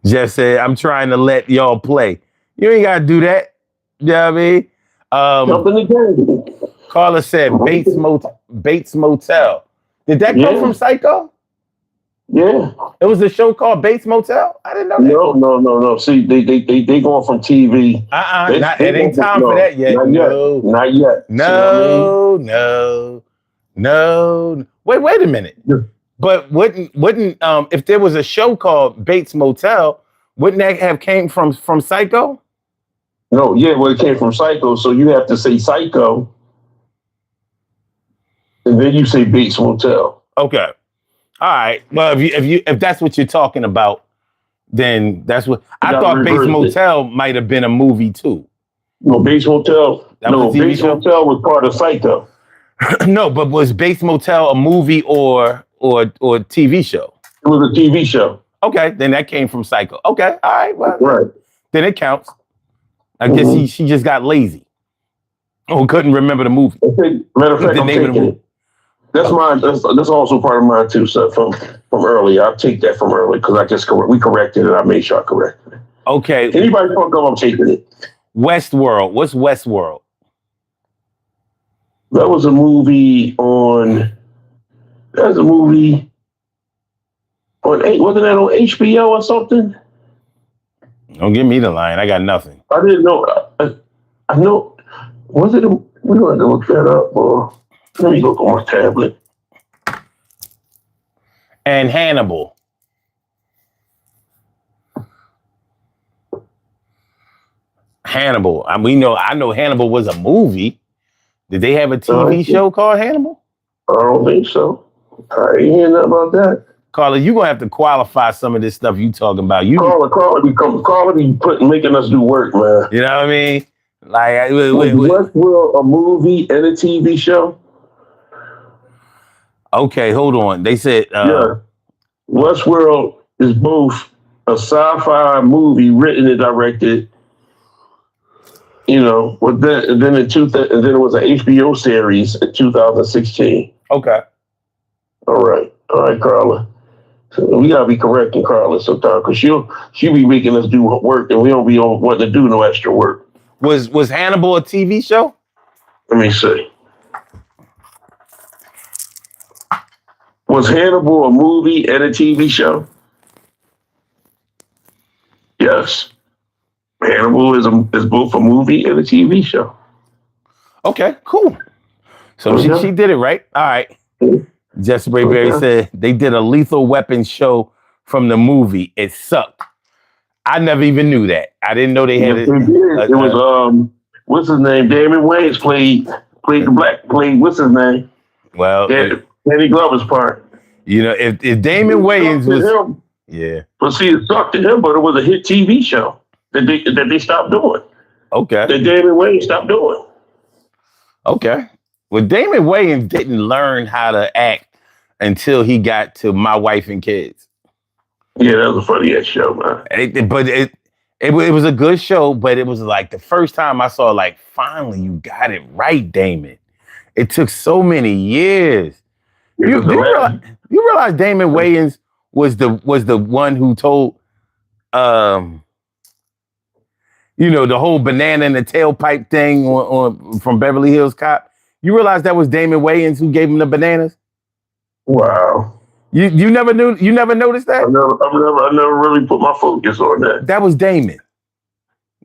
Jeff said, I'm trying to let y'all play. You ain't got to do that. You know what I mean? Carla said Bates Motel. Did that come from Psycho? Yeah. It was a show called Bates Motel? I didn't know that. No. See, they going from TV. It ain't time for that yet. Not yet. No. Wait a minute. Yeah. But wouldn't if there was a show called Bates Motel, wouldn't that have came from Psycho? No, it came from Psycho, so you have to say Psycho, and then you say Bates Motel. Okay. All right. Well, if that's what you're talking about, then that's what I thought. Bates Motel might have been a movie too. No, Bates Motel. Bates Motel was part of Psycho. No, but was Bates Motel a movie or TV show? It was a TV show. Okay, then that came from Psycho. Okay, all right. Well, right. Then it counts. I guess she just got lazy. Couldn't remember the movie. Matter of fact, I'm taking it. That's mine. That's also part of mine too. So from earlier, I'll take that from earlier because we corrected it. I made sure I corrected it. Okay. Anybody fuck up, I'm taking it. Westworld. What's Westworld? That was a movie on. Wasn't that on HBO or something? Don't give me the line. I got nothing. I didn't know. I know. Was it? We're going to look that up. Let me look on my tablet. And Hannibal. I know Hannibal was a movie. Did they have a TV show called Hannibal? I don't think so. I ain't hearing nothing about that. Carla, you're gonna have to qualify some of this stuff you talking about. Carla be making us do work, man. You know what I mean? Like Westworld, a movie and a TV show. Okay, hold on. They said Westworld is both a sci-fi movie written and directed You know, with that, and then and then it was an HBO series in 2016. Okay. All right, Carla. So we gotta be correcting Carla sometimes because she'll be making us do work and we don't be on wanting to do no extra work. Was Hannibal a TV show? Let me see. Was Hannibal a movie and a TV show? Yes. Hannibal is both a movie and a TV show. Okay, cool. So she did it right. All right. Jesse Rayberry said they did a Lethal Weapon show from the movie. It sucked. I never even knew that. I didn't know they had it. It was what's his name? Damon Wayans played what's his name? Well, Danny Glover's part. You know, if Damon Wayans was him, yeah. But see, it sucked to him, but it was a hit TV show that they stopped doing. Okay. That Damon Wayans stopped doing. Okay. Well, Damon Wayans didn't learn how to act until he got to My Wife and Kids. Yeah, that was a funny ass show, man. But it was a good show, but it was like the first time I saw, like, finally you got it right, Damon. It took so many years. You realize Damon Wayans was the one who told the whole banana in the tailpipe thing on from Beverly Hills Cop. You realize that was Damon Wayans who gave him the bananas? Wow. You never knew? You never noticed that? I never really put my focus on that. That was Damon.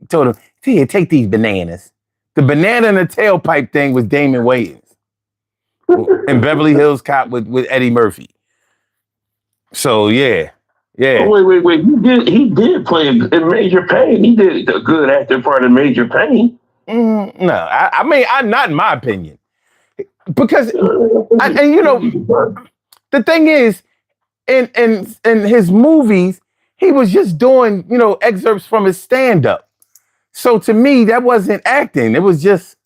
He told him, "Here, take these bananas." The banana in the tailpipe thing was Damon Wayans in Beverly Hills Cop with Eddie Murphy. So yeah. Oh, wait. He did play in Major Payne. He did a good acting part in Major Payne. No, I mean, not in my opinion. Because, the thing is, in his movies, he was just doing, excerpts from his stand-up. So to me, that wasn't acting. It was just,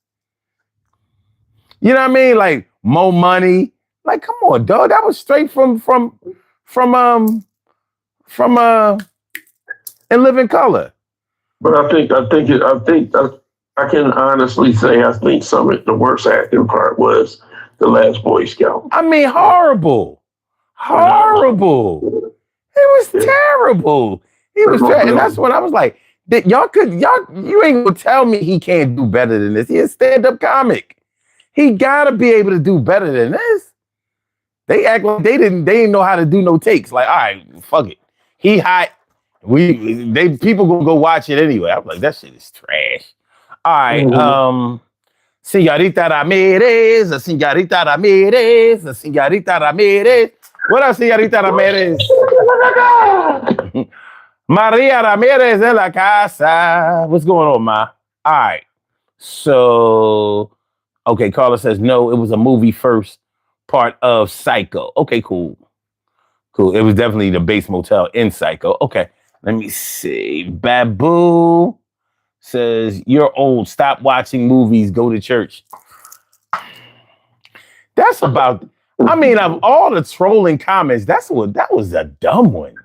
you know what I mean? Like, Mo Money. Like, come on, dog. That was straight from In Living Color. But I can honestly say I think some of the worst acting part was The Last Boy Scout. I mean, horrible. It was terrible. He was terrible. And that's when I was like, you ain't gonna tell me he can't do better than this. He's a stand-up comic. He gotta be able to do better than this. They act like they didn't know how to do no takes. Like, all right, fuck it. He hot. People gonna go watch it anyway. I'm like, that shit is trash. All right, Señorita Ramirez, Señorita Ramirez. What up, Señorita Ramirez? Maria Ramirez en la casa. What's going on, Ma? All right. So, okay, Carla says, no, it was a movie first, part of Psycho. Okay, cool. It was definitely the base motel in Psycho. Okay, let me see. Babu says, you're old. Stop watching movies. Go to church. That's about, I mean, of all the trolling comments, that was a dumb one.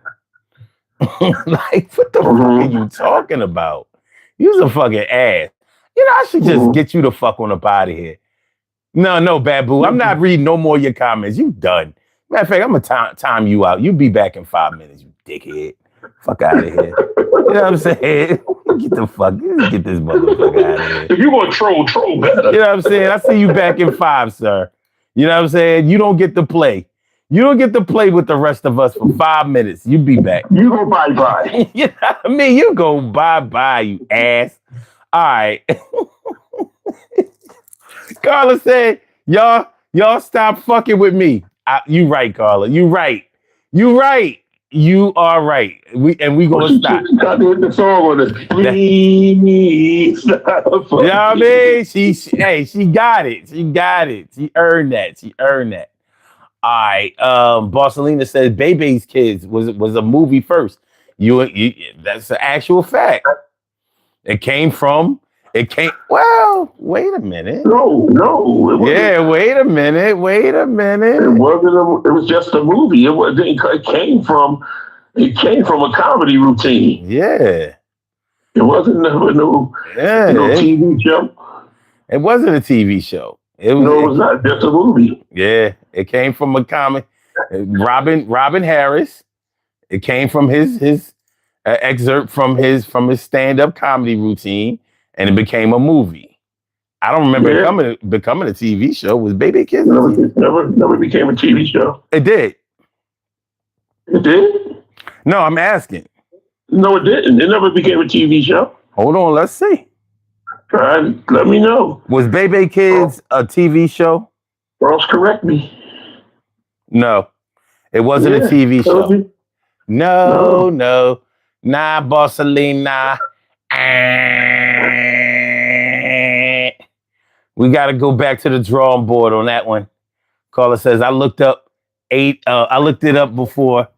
Like, what the fuck are you talking about? You's a fucking ass. I should just get you the fuck on up out of here. No, Babu. I'm not reading no more of your comments. You done. Matter of fact, I'm going to time you out. You be back in 5 minutes, you dickhead. Fuck out of here. You know what I'm saying? Get this motherfucker out of here. If you want to troll better. You know what I'm saying? I see you back in 5, sir. You know what I'm saying? You don't get to play. You don't get to play with the rest of us for 5 minutes. You be back. You go bye-bye. You know what I mean? You go bye-bye, you ass. All right. Carla said, y'all stop fucking with me. You right, Carla. You right. You are right. We gonna stop. Got to hit the song on it. Please stop. You know what I mean? She got it. She earned that. All right. Barcelona says Bebe's Kids was a movie first. That's an actual fact. Well, wait a minute. No. Wait a minute. It was just a movie. It came from a comedy routine. Yeah. It wasn't never Yeah, no TV show. it wasn't a TV show. No, it was not. Just a movie. Yeah, it came from a comic. Robin Harris. It came from his excerpt from his stand up comedy routine, and it became a movie. I don't remember it becoming a TV show. Was Baby Kids? Never became a TV show. It did. It did? No, I'm asking. No, it didn't. It never became a TV show. Hold on, let's see. Let me know. Was Baby Kids a TV show? Ross, correct me. No, it wasn't a TV show. No. Nah, Barcelona. We got to go back to the drawing board on that one. Caller says, I looked it up before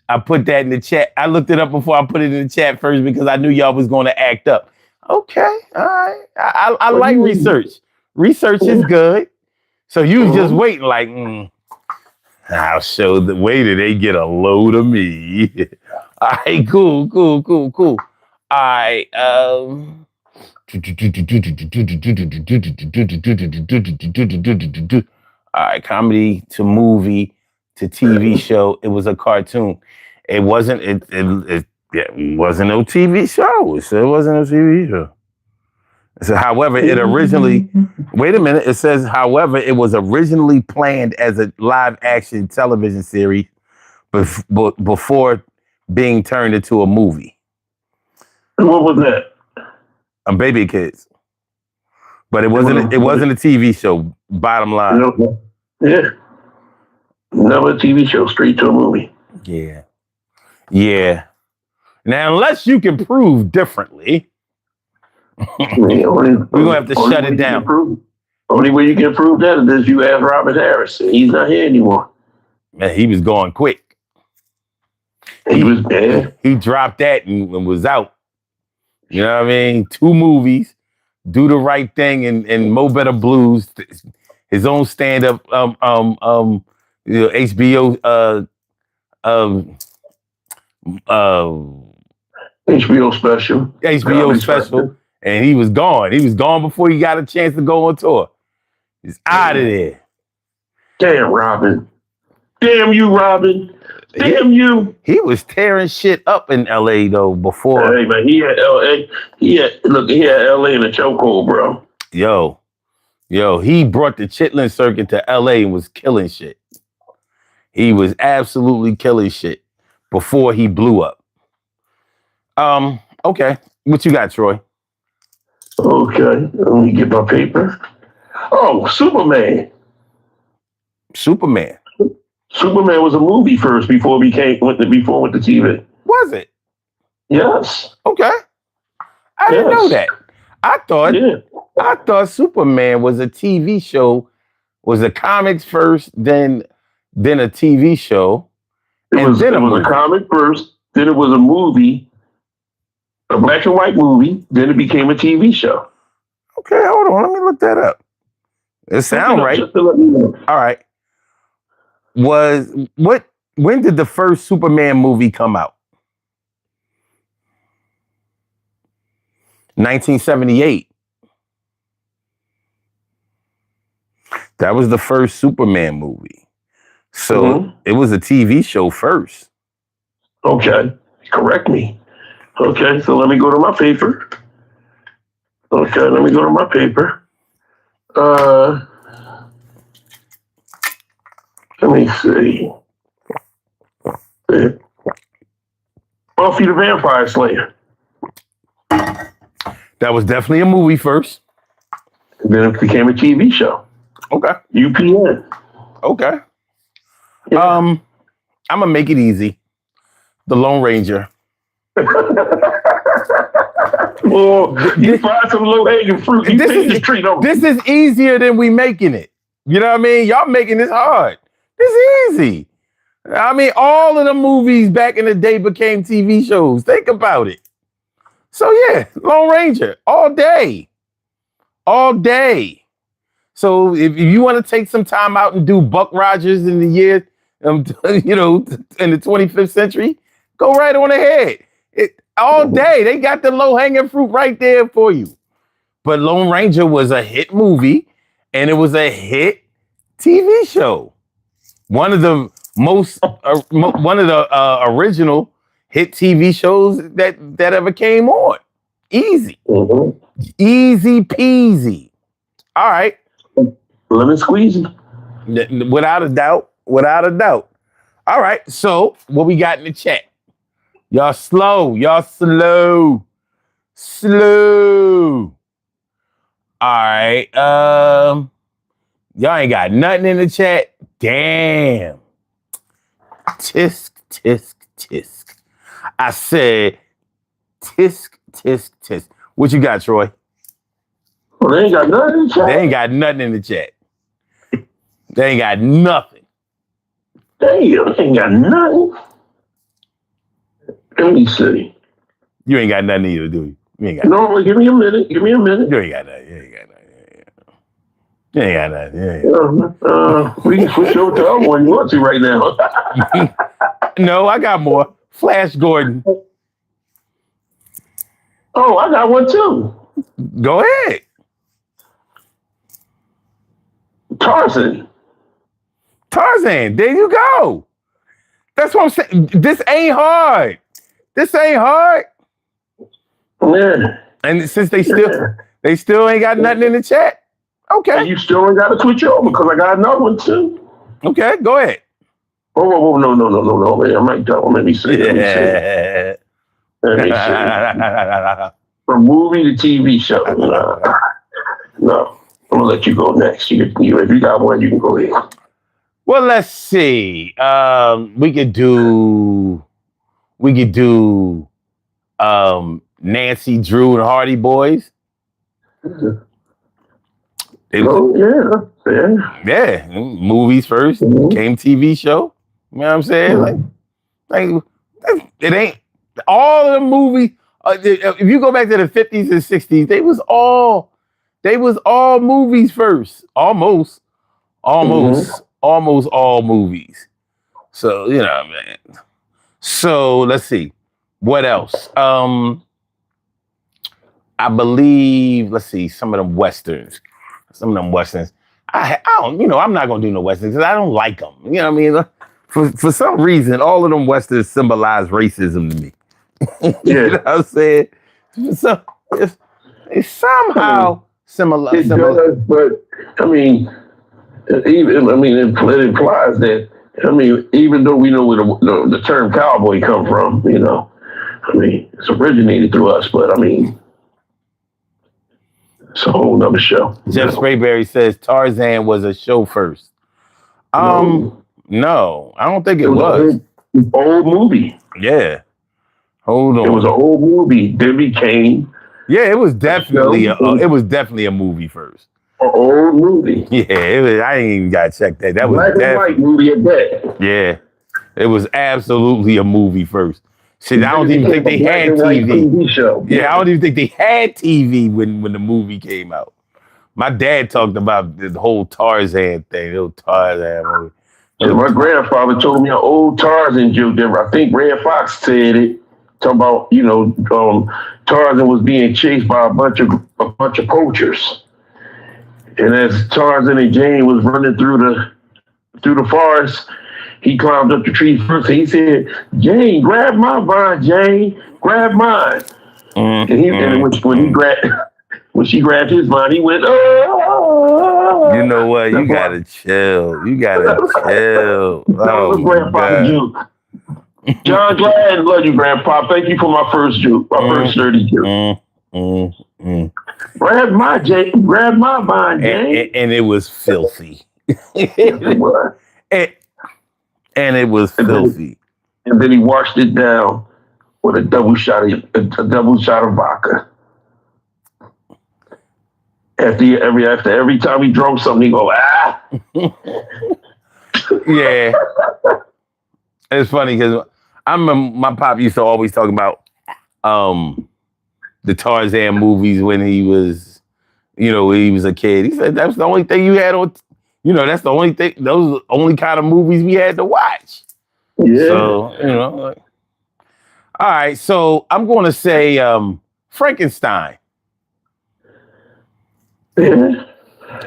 I put that in the chat. I looked it up before I put it in the chat first because I knew y'all was going to act up. Okay, all right. I like research. Research is good. So you was just waiting like, I'll show the way that they get a load of me. All right, cool. All right, all right, comedy to movie to TV show. It was a cartoon. It wasn't. It wasn't no TV show. It wasn't a TV show. So, however, it originally. Wait a minute. It says, however, it was originally planned as a live action television series, before being turned into a movie. What was that? Baby Kids. But it wasn't. It wasn't a TV show. Bottom line. Yeah. Never a TV show. Straight to a movie. Yeah. Now, unless you can prove differently, we're gonna have to shut it down. Only way you can prove that is you ask Robert Harris. He's not here anymore. Man, he was going quick. He was dead. He dropped that and was out. You know what I mean? 2 movies, Do the Right Thing and Mo Better Blues, his own stand-up HBO HBO special. And he was gone. He was gone before he got a chance to go on tour. He's out of there. Damn, Robin. Damn you, Robin. Damn you. He was tearing shit up in LA though before. Hey man, he had LA. He had LA in a chokehold, bro. Yo, he brought the Chitlin circuit to LA and was killing shit. He was absolutely killing shit before he blew up. Okay. What you got, Troy? Okay. Let me get my paper. Oh, Superman. Superman was a movie first before it went to TV. Was it? Yes. Okay. I didn't know that. I thought Superman was a TV show, was the comics first, then a TV show. It was a comic first, then it was a movie, a black and white movie, then it became a TV show. Okay, hold on. Let me look that up. It sounds right. Just to let me know. All right. When did the first Superman movie come out? 1978. That was the first Superman movie. So it was a TV show first. Okay. Correct me. Okay, so let me go to my paper. Let me see. Buffy the Vampire Slayer. That was definitely a movie first. And then it became a TV show. Okay. UPN. Okay. Yeah. I'm gonna make it easy. The Lone Ranger. Well, you find some low-hanging fruit. This is easier than we making it. You know what I mean? Y'all making this hard. This is easy. I mean, all of the movies back in the day became TV shows. Think about it. So yeah, Lone Ranger all day. So if you want to take some time out and do Buck Rogers in the year, in the 25th century, go right on ahead. all day. They got the low hanging fruit right there for you. But Lone Ranger was a hit movie, and it was a hit TV show. One of the original hit TV shows that ever came on. Easy, easy peasy. All right, lemon squeezy. Without a doubt. All right, so what we got in the chat? Y'all slow. All right. Y'all ain't got nothing in the chat. Damn. Tisk, tisk, tisk. I said tisk, tisk, tisk. What you got, Troy? Well, they ain't got nothing in the chat. They ain't got nothing in the chat. They ain't got nothing. Damn, they ain't got nothing. Let me see. You ain't got nothing either, do you? You ain't got no, give me a minute. You ain't got nothing. We can switch over to the other one you want to right now. No, I got more. Flash Gordon. Oh, I got one too. Go ahead. Tarzan. There you go. That's what I'm saying. This ain't hard. Yeah. And since they still ain't got nothing in the chat. Okay. And you still ain't got to switch over because I got another one too. Okay, go ahead. Oh, no, man. I might go. Let me see. Let me see. From movie to TV show. No. I'm gonna let you go next. If you got one, you can go ahead. Well, let's see. We could do Nancy Drew and Hardy Boys. Yeah. Movies first, came TV show. You know what I'm saying? Like it ain't all of the movies. If you go back to the 50s and 60s, they was all movies first. Almost all movies. So, you know, man. So let's see. What else? I believe, let's see, some of them Westerns. I don't, I'm not gonna do no Westerns because I don't like them. You know what I mean? For some reason, all of them Westerns symbolize racism to me. You know what I'm saying? So it's somehow similar. It does, but I mean, it implies that. I mean, even though we know where the term cowboy come from, it's originated through us, but I mean, it's a whole nother show. Jeff Sprayberry says Tarzan was a show first. No, I don't think it was. An old movie. Yeah. Hold on. It was an old movie. Then became. Yeah, it was definitely a movie first. An old movie. Yeah, I ain't even gotta check that. That was black and white movie at that. Yeah, it was absolutely a movie first. Shit, I don't even think they had TV. Show. Yeah, I don't even think they had TV when the movie came out. My dad talked about the whole Tarzan thing, the old Tarzan movie. So my grandfather told me an old Tarzan joke that I think Red Fox said it. Talking about, Tarzan was being chased by a bunch of poachers. And as Tarzan and Jane was running through the forest, he climbed up the tree first. And he said, "Jane, grab my vine, Jane, grab mine." And when she grabbed his vine, he went, "Oh!" You know what? You gotta chill. That was grandpa's joke. John Glad, love you, Grandpa. Thank you for my first joke, first 30 joke. Grab my vine, Jane. And it was filthy. It was filthy. And then he washed it down with a double shot of vodka. After every time he drunk something, he go, ah. Yeah. It's funny because I remember my pop used to always talk about the Tarzan movies when he was a kid. He said that's the only thing you had on, that's the only thing, those are the only kind of movies we had to watch. Yeah. So, All right, so I'm going to say Frankenstein. Yeah.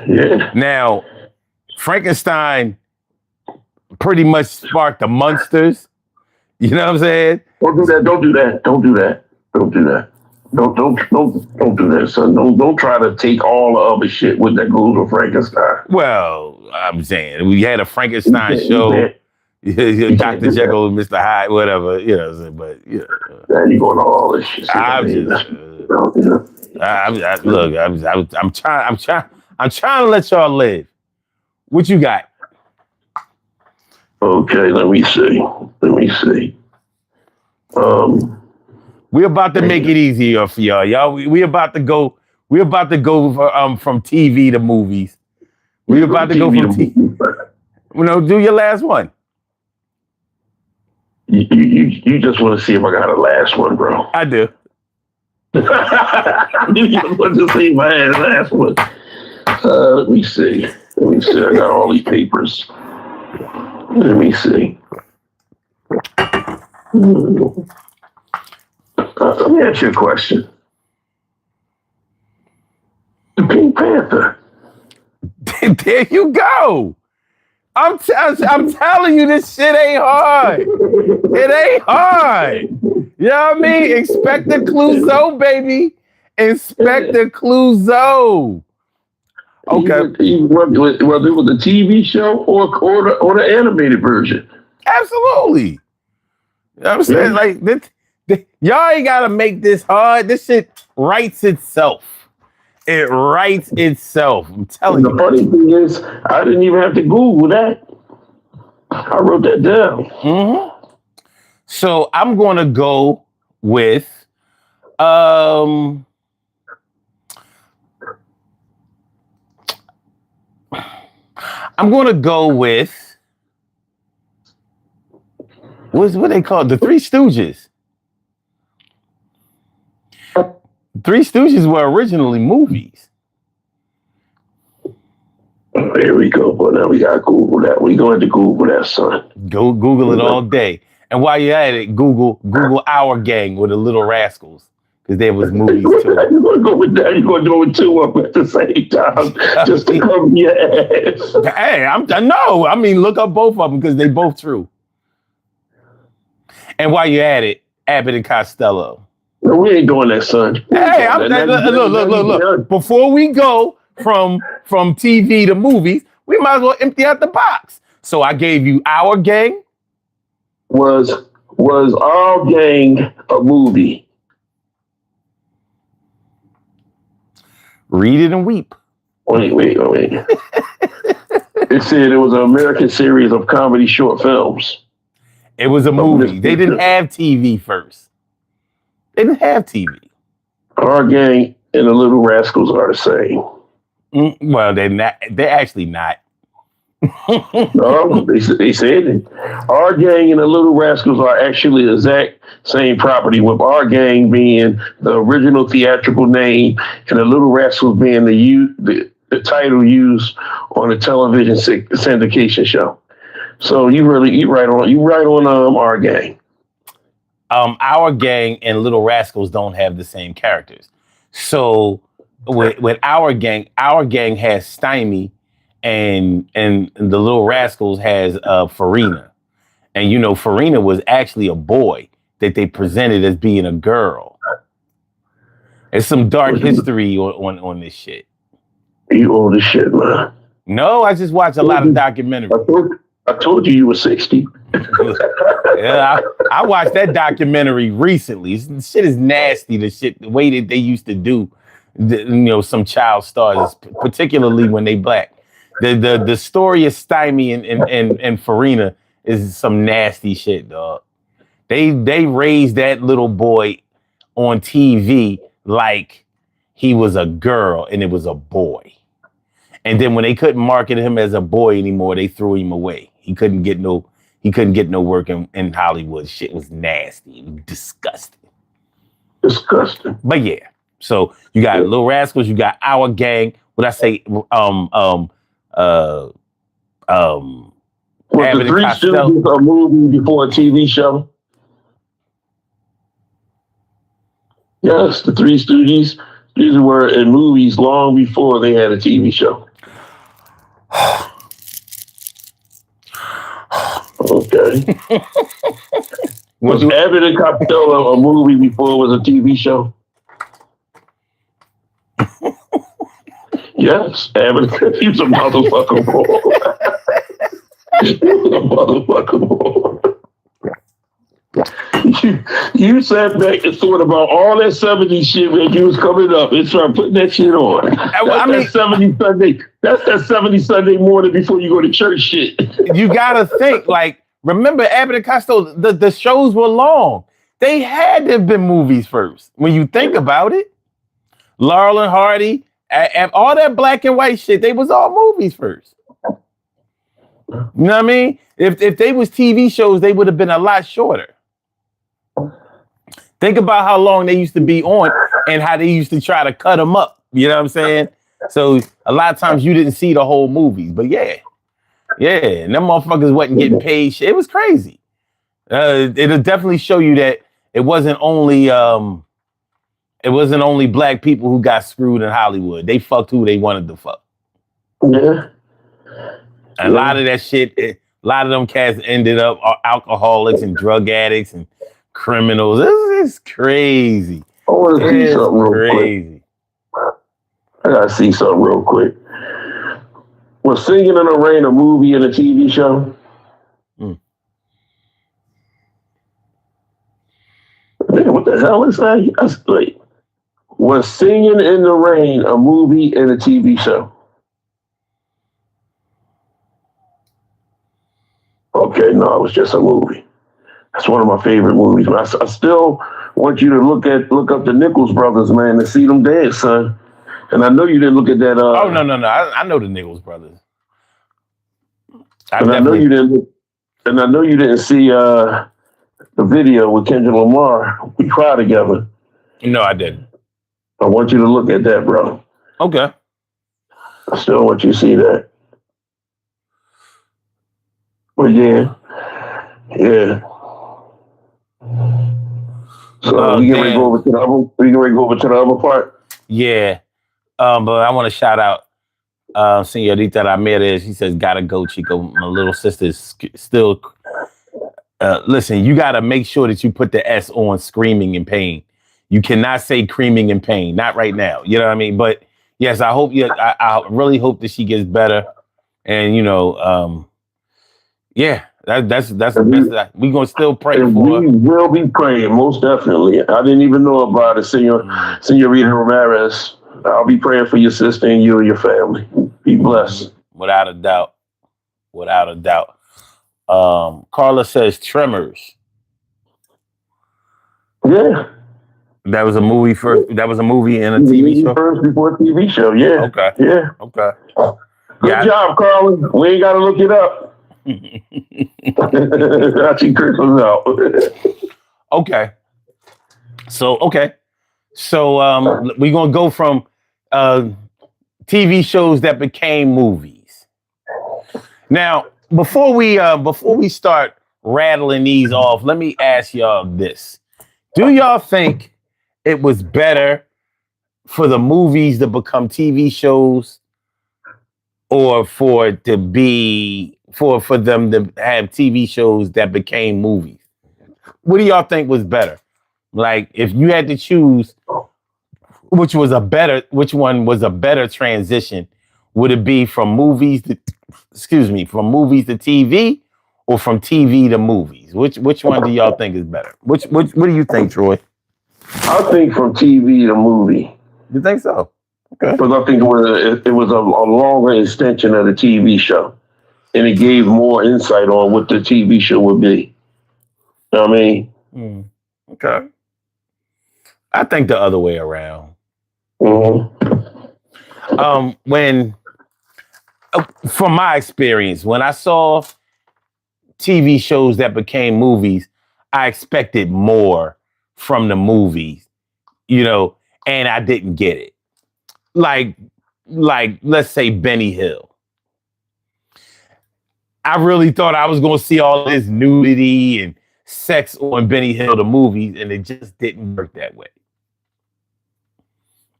Yeah. Now, Frankenstein pretty much sparked the monsters. You know what I'm saying? Don't do that. Don't do that. Don't do that. Don't do that. Don't do that, son. Don't try to take all the other shit with that goes with Frankenstein. Well, I'm saying we had a Frankenstein show. Dr. Jekyll, Mr. Hyde, whatever, you know. But you know, Now you going to all this shit. I'm just look. I'm trying to let y'all live. What you got? Okay, let me see. We're about to make it easier for y'all. We about to go. We're about to go from TV to movies. We're about to go from TV. Do your last one. You just want to see if I got a last one, bro. I do. You just want to see if I had a last one. Let me see. I got all these papers. Let me see. Let me ask you a question. The Pink Panther. There you go. I'm telling you, this shit ain't hard. It ain't hard. You know what I mean? Inspector Clouseau, baby. Inspector Clouseau. Okay. Whether it was a TV show or the animated version. Absolutely. You know what I'm saying? Like, y'all ain't got to make this hard. This shit writes itself. It writes itself. I'm telling you. The funny thing is, I didn't even have to Google that. I wrote that down. Mm-hmm. So I'm going to go with I'm going to go with what they call the Three Stooges. Three Stooges were originally movies. There we go. But now we got to Google that. We going to Google that, son. Go Google it all day. And while you're at it, Google Our Gang with the Little Rascals. Because there was movies too. You're going to go with that. You're going to go with two of them at the same time. Just to cover your ass. Hey, no. I mean, look up both of them because they both true. And while you're at it, Abbott and Costello. No, we ain't doing that, son. Hey, look. Before we go from TV to movies, we might as well empty out the box. So I gave you Our Gang. Was Our Gang a movie? Read it and weep. Wait. It said it was an American series of comedy short films. It was a movie. They didn't have TV first. They didn't have TV. Our Gang and the Little Rascals are the same. Well, they're not. They're actually not. No, they said it. Our Gang and the Little Rascals are actually the exact same property, with Our Gang being the original theatrical name and the Little Rascals being the title used on the television syndication show. So you right on Our Gang. Our Gang and Little Rascals don't have the same characters. So with Our Gang has Stymie, and the Little Rascals has Farina. And Farina was actually a boy that they presented as being a girl. There's some dark history on this shit. You old as shit, man. No, I just watch a lot of documentaries. I told you were 60. Yeah, I watched that documentary recently. Shit is nasty. The way that they used to do, some child stars, particularly when they black. The story of Stymie and Farina is some nasty shit, dog. They raised that little boy on TV like he was a girl and it was a boy. And then when they couldn't market him as a boy anymore, they threw him away. He couldn't get no work in Hollywood. Shit was nasty, disgusting. But yeah, so you got Little Rascals, you got Our Gang. What I say? Was the Three Stooges a movie before a TV show? Yes, the Three Stooges. These were in movies long before they had a TV show. Okay. What Was do Abbott and Costello a movie before it was a TV show? Yes, Abbott. He's a motherfucker. He's a motherfucker. You sat back and thought about all that 70s shit when you was coming up and started putting that shit on. That 70 Sunday. That's that 70 Sunday morning before you go to church shit. You gotta think, like, remember Abbott and Costello, the shows were long. They had to have been movies first. When you think about it, Laurel and Hardy, and all that black and white shit, they was all movies first. You know what I mean? If they was TV shows, they would have been a lot shorter. Think about how long they used to be on and how they used to try to cut them up. You know what I'm saying? So a lot of times you didn't see the whole movies, but yeah, and them motherfuckers wasn't getting paid shit. It was crazy. It'll definitely show you that it wasn't only black people who got screwed in Hollywood. They fucked who they wanted to fuck. Yeah. A lot of that shit, a lot of them cats ended up alcoholics and drug addicts and criminals. It's crazy. I want to see something real quick. I gotta see something real quick. Was Singing in the Rain a movie and a TV show? Man, what the hell is that? That's like, was Singing in the Rain a movie and a TV show? Okay, no, it was just a movie. That's one of my favorite movies. I still want you to look up the Nichols brothers, man, and see them dance, son. And I know you didn't look at that. Oh no! I know the Nichols brothers. I know you didn't see the video with Kendrick Lamar. We cried together. No, I didn't. I want you to look at that, bro. Okay. I still want you to see that. But yeah. So we can ready to go over to the other part. Yeah. But I want to shout out Señorita Ramirez. She says, "Gotta go, Chico. My little sister is still." Listen, you got to make sure that you put the S on screaming in pain. You cannot say creaming in pain. Not right now. You know what I mean? But yes, I hope I really hope that she gets better. And that's the best. We're gonna still pray for her. We will be praying, most definitely. I didn't even know about it, Señorita Ramirez. I'll be praying for your sister and you and your family. Be blessed. Without a doubt. Carla says Tremors. Yeah. That was a movie first. That was a movie and a TV show. First before TV show, yeah. Okay. Yeah. Okay. Good job, Carla. We ain't gotta look it up. I see Christmas out. Okay. So we're gonna go from TV shows that became movies. Now, before we start rattling these off, let me ask y'all this. Do y'all think it was better for the movies to become TV shows or for them to have TV shows that became movies? What do y'all think was better? Like, if you had to choose which one was a better transition, would it be from movies to TV or from TV to movies? Which one do y'all think is better? What do you think, Troy? I think from TV to movie. You think so? Okay. Because I think it was a longer extension of the TV show, and it gave more insight on what the TV show would be. You know what I mean? Okay. I think the other way around. Mm-hmm. From my experience, when I saw TV shows that became movies, I expected more from the movies, and I didn't get it. Like let's say Benny Hill. I really thought I was going to see all this nudity and sex on Benny Hill, the movies, and it just didn't work that way.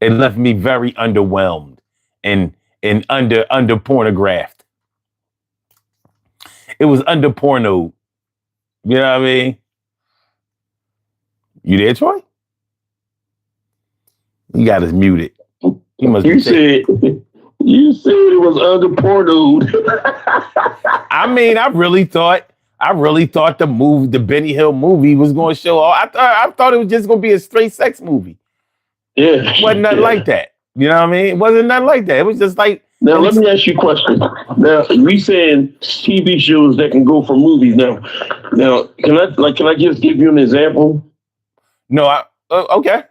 It left me very underwhelmed and under pornographed. It was under porno. You know what I mean? You there, Troy? You got us muted. He must You said it was under porno. I mean, I really thought the Benny Hill movie was going to show all. I thought it was just going to be a straight sex movie. Yeah. It wasn't nothing like that. You know what I mean? It wasn't nothing like that. It was just like. Now let me ask you a question. Now we saying TV shows that can go for movies. Now can I just give you an example? No, okay.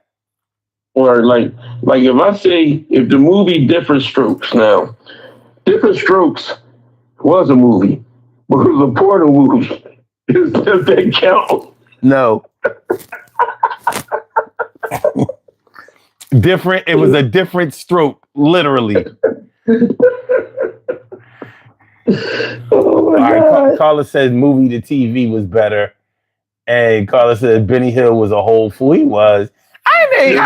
Or like if I say if the movie Different Strokes. Now, Different Strokes was a movie, but it was a porno movie. Does that count? No. Different. It was a different stroke, literally. Oh my God. Carla says movie to TV was better, and Carla said Benny Hill was a whole fool. He was. Honestly,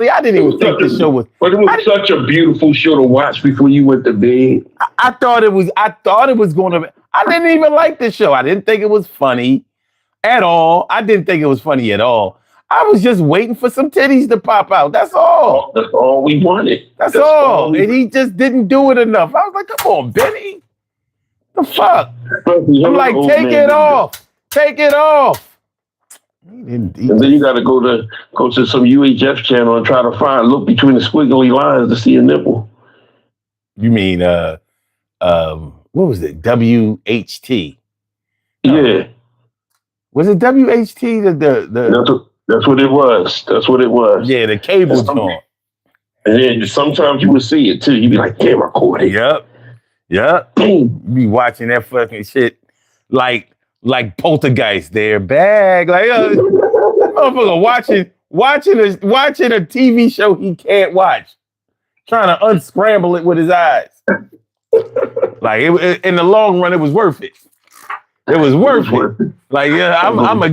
I didn't even think the show was. But it was such a beautiful show to watch before you went to bed. I thought it was going to. I didn't even like the show. I didn't think it was funny at all. I didn't think it was funny at all. I was just waiting for some titties to pop out. That's all. That's all we wanted. That's all. And he just didn't do it enough. I was like, come on, Benny. The fuck? I'm like, take it off. Take it off. And then you got to go to some UHF channel and try to look between the squiggly lines to see a nipple. You mean what was it? WHT? Yeah. Was it WHT? That's what it was. That's what it was. Yeah, the cable joint. And then sometimes you would see it too. You'd be like, damn, I caught it. Yep. You be watching that fucking shit like Poltergeist, their bag. Like, motherfucker watching a TV show he can't watch. Trying to unscramble it with his eyes. Like, in the long run, it was worth it. It was worth it. Like, yeah, I'm gonna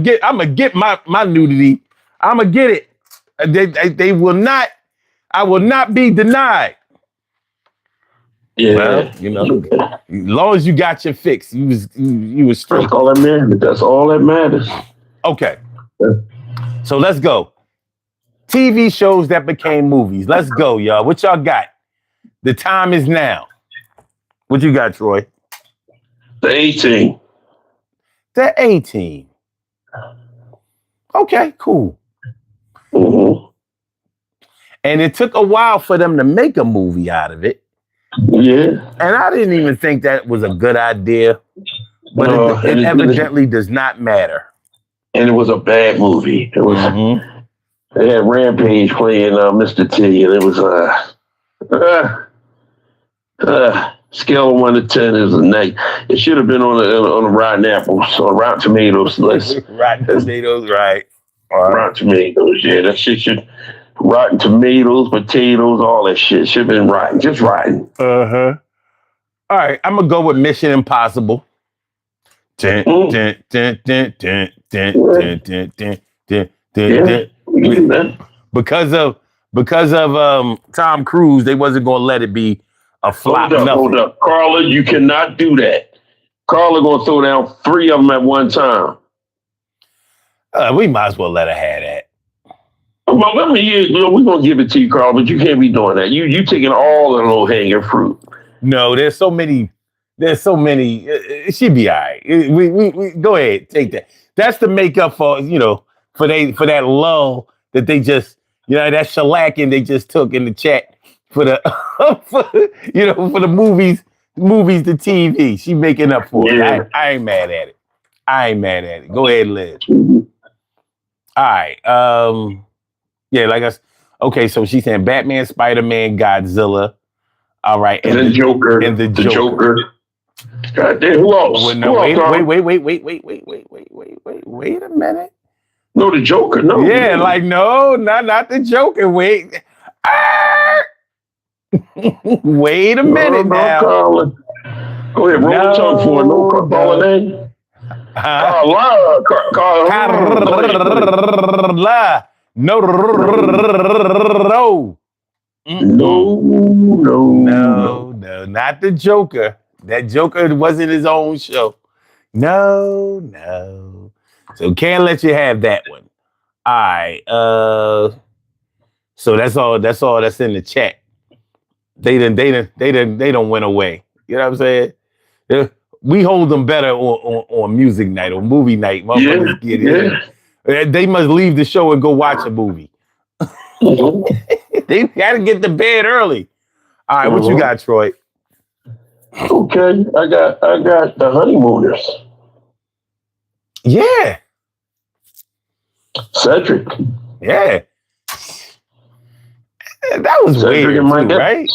get my nudity. I'm gonna get it. They will not. I will not be denied. Yeah, well, as long as you got your fix, you was straight. That's all that matters. That's all that matters. Okay, so let's go. TV shows that became movies. Let's go, y'all. What y'all got? The time is now. What you got, Troy? The 18. The 18. Okay, cool. Mm-hmm. And it took a while for them to make a movie out of it. Yeah. And I didn't even think that was a good idea. But it evidently does not matter. And it was a bad movie. It was. Mm-hmm. They had Rampage playing Mr. T, and it was scale of 1 to 10 is a neg. It should have been on a Rotten Apples or Rotten Tomatoes list. Rotten Tomatoes, right? Rotten Tomatoes, yeah. That shit should. Rotten Tomatoes, potatoes, all that shit should have been rotten. Just rotten. All right, I'm gonna go with Mission Impossible. Because of Tom Cruise, they wasn't gonna let it be a flop. Hold up, Carla, you cannot do that. Carla gonna throw down 3 of them at one time. We might as well let her have that. Well, we're gonna give it to you, Carl, but you can't be doing that. You taking all the low hanging fruit. No, there's so many. She'd be all right. We go ahead, take that. That's the makeup for for that lull that they just that shellacking they just took in the chat for the for the movies to TV. She making up for it. I ain't mad at it. Go ahead, Liz. Mm-hmm. All right. Yeah, okay, so she's saying Batman, Spider-Man, Godzilla. All right. And the Joker. And the Joker. God damn, who else? Wait a minute. No, the Joker, no. Yeah, no, not the Joker. Wait. Wait a minute now. Go ahead, roll the tongue for it. No, call it name. No, no, no, not the Joker. That Joker wasn't his own show. No, no. So can't let you have that one. All right. So that's all. That's all that's in the chat. They don't went away. You know what I'm saying? Yeah, we hold them better on music night or movie night. Motherfuckers get it. They must leave the show and go watch a movie. They gotta get to bed early. All right, what you got, Troy? Okay, I got the honeymooners. Yeah. Cedric. Yeah. That was Cedric weird, and Mike too, right?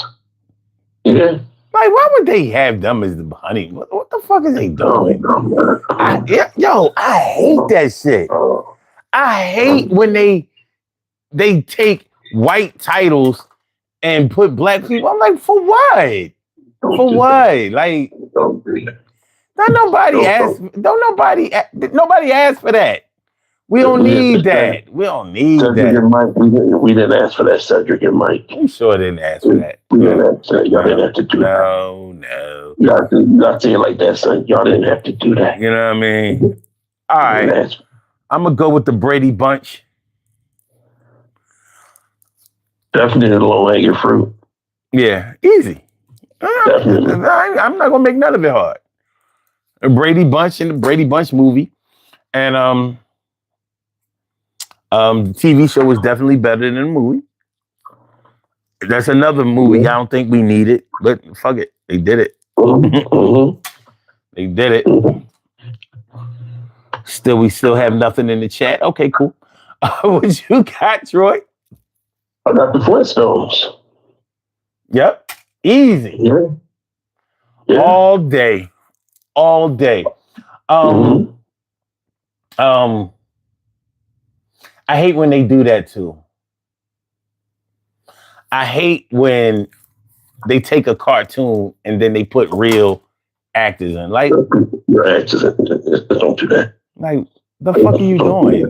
Yeah. Like, why would they have them as the honey? What the fuck is they doing? I hate that shit. I hate when they take white titles and put black people. I'm like, for what? For what? Like, nobody asked for that. We don't need that. We don't need Cedric that. and Mike, we didn't ask for that. Cedric and Mike. We sure didn't ask for that. We didn't ask for that. Y'all didn't have to do that. No. You gotta say it like that, son. Y'all didn't have to do that. You know what I mean? All right. I'm gonna go with the Brady Bunch. Definitely the low hanging fruit. Yeah, easy. I'm not gonna make none of it hard. A Brady Bunch and the Brady Bunch movie, and the TV show was definitely better than the movie. That's another movie I don't think we needed, but fuck it, they did it. They did it. We still have nothing in the chat. Okay, cool. What you got, Troy? I got the Flintstones. Yep, easy. Yeah. All day. I hate when they do that too. I hate when they take a cartoon and then they put real actors in. Like, actors, don't do that. Like, the fuck are you doing?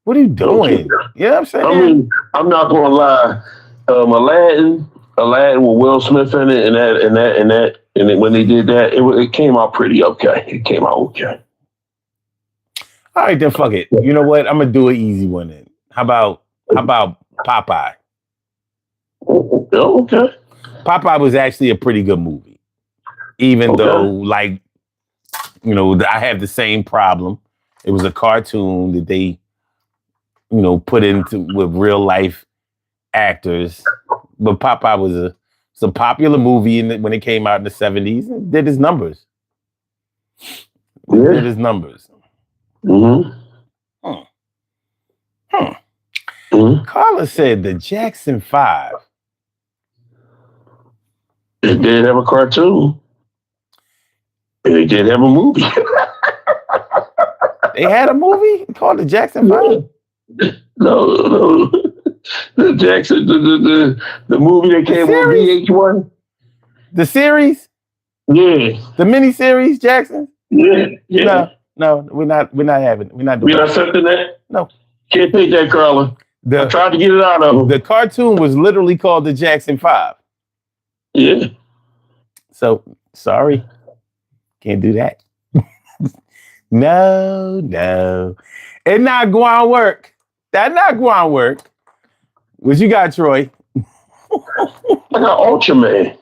What are you doing? You know what I'm saying? I mean, I'm not gonna lie. Aladdin with Will Smith in it, and then when they did that, it came out pretty okay. It came out okay. All right, then fuck it. You know what? I'm gonna do an easy one then. How about Popeye? Okay. Popeye was actually a pretty good movie, even though, like, you know, I have the same problem. It was a cartoon that they, you know, put into with real life actors. But Popeye was a popular movie when it came out in the 70s. It did his numbers. Did his numbers. Carla said the Jackson 5. They did have a cartoon. And they did have a movie. They had a movie called the Jackson 5? No. The Jackson, the movie that came on VH1. The series? Yeah. The miniseries, Jackson? Yeah. No, we're not having. We're not doing. We're not accepting that. No. Can't take that, Carla. I tried to get it out of them. The cartoon was literally called the Jackson 5. Yeah. So sorry, can't do that. No, it's not going to work. That's not going to work. What you got, Troy? I got Ultraman.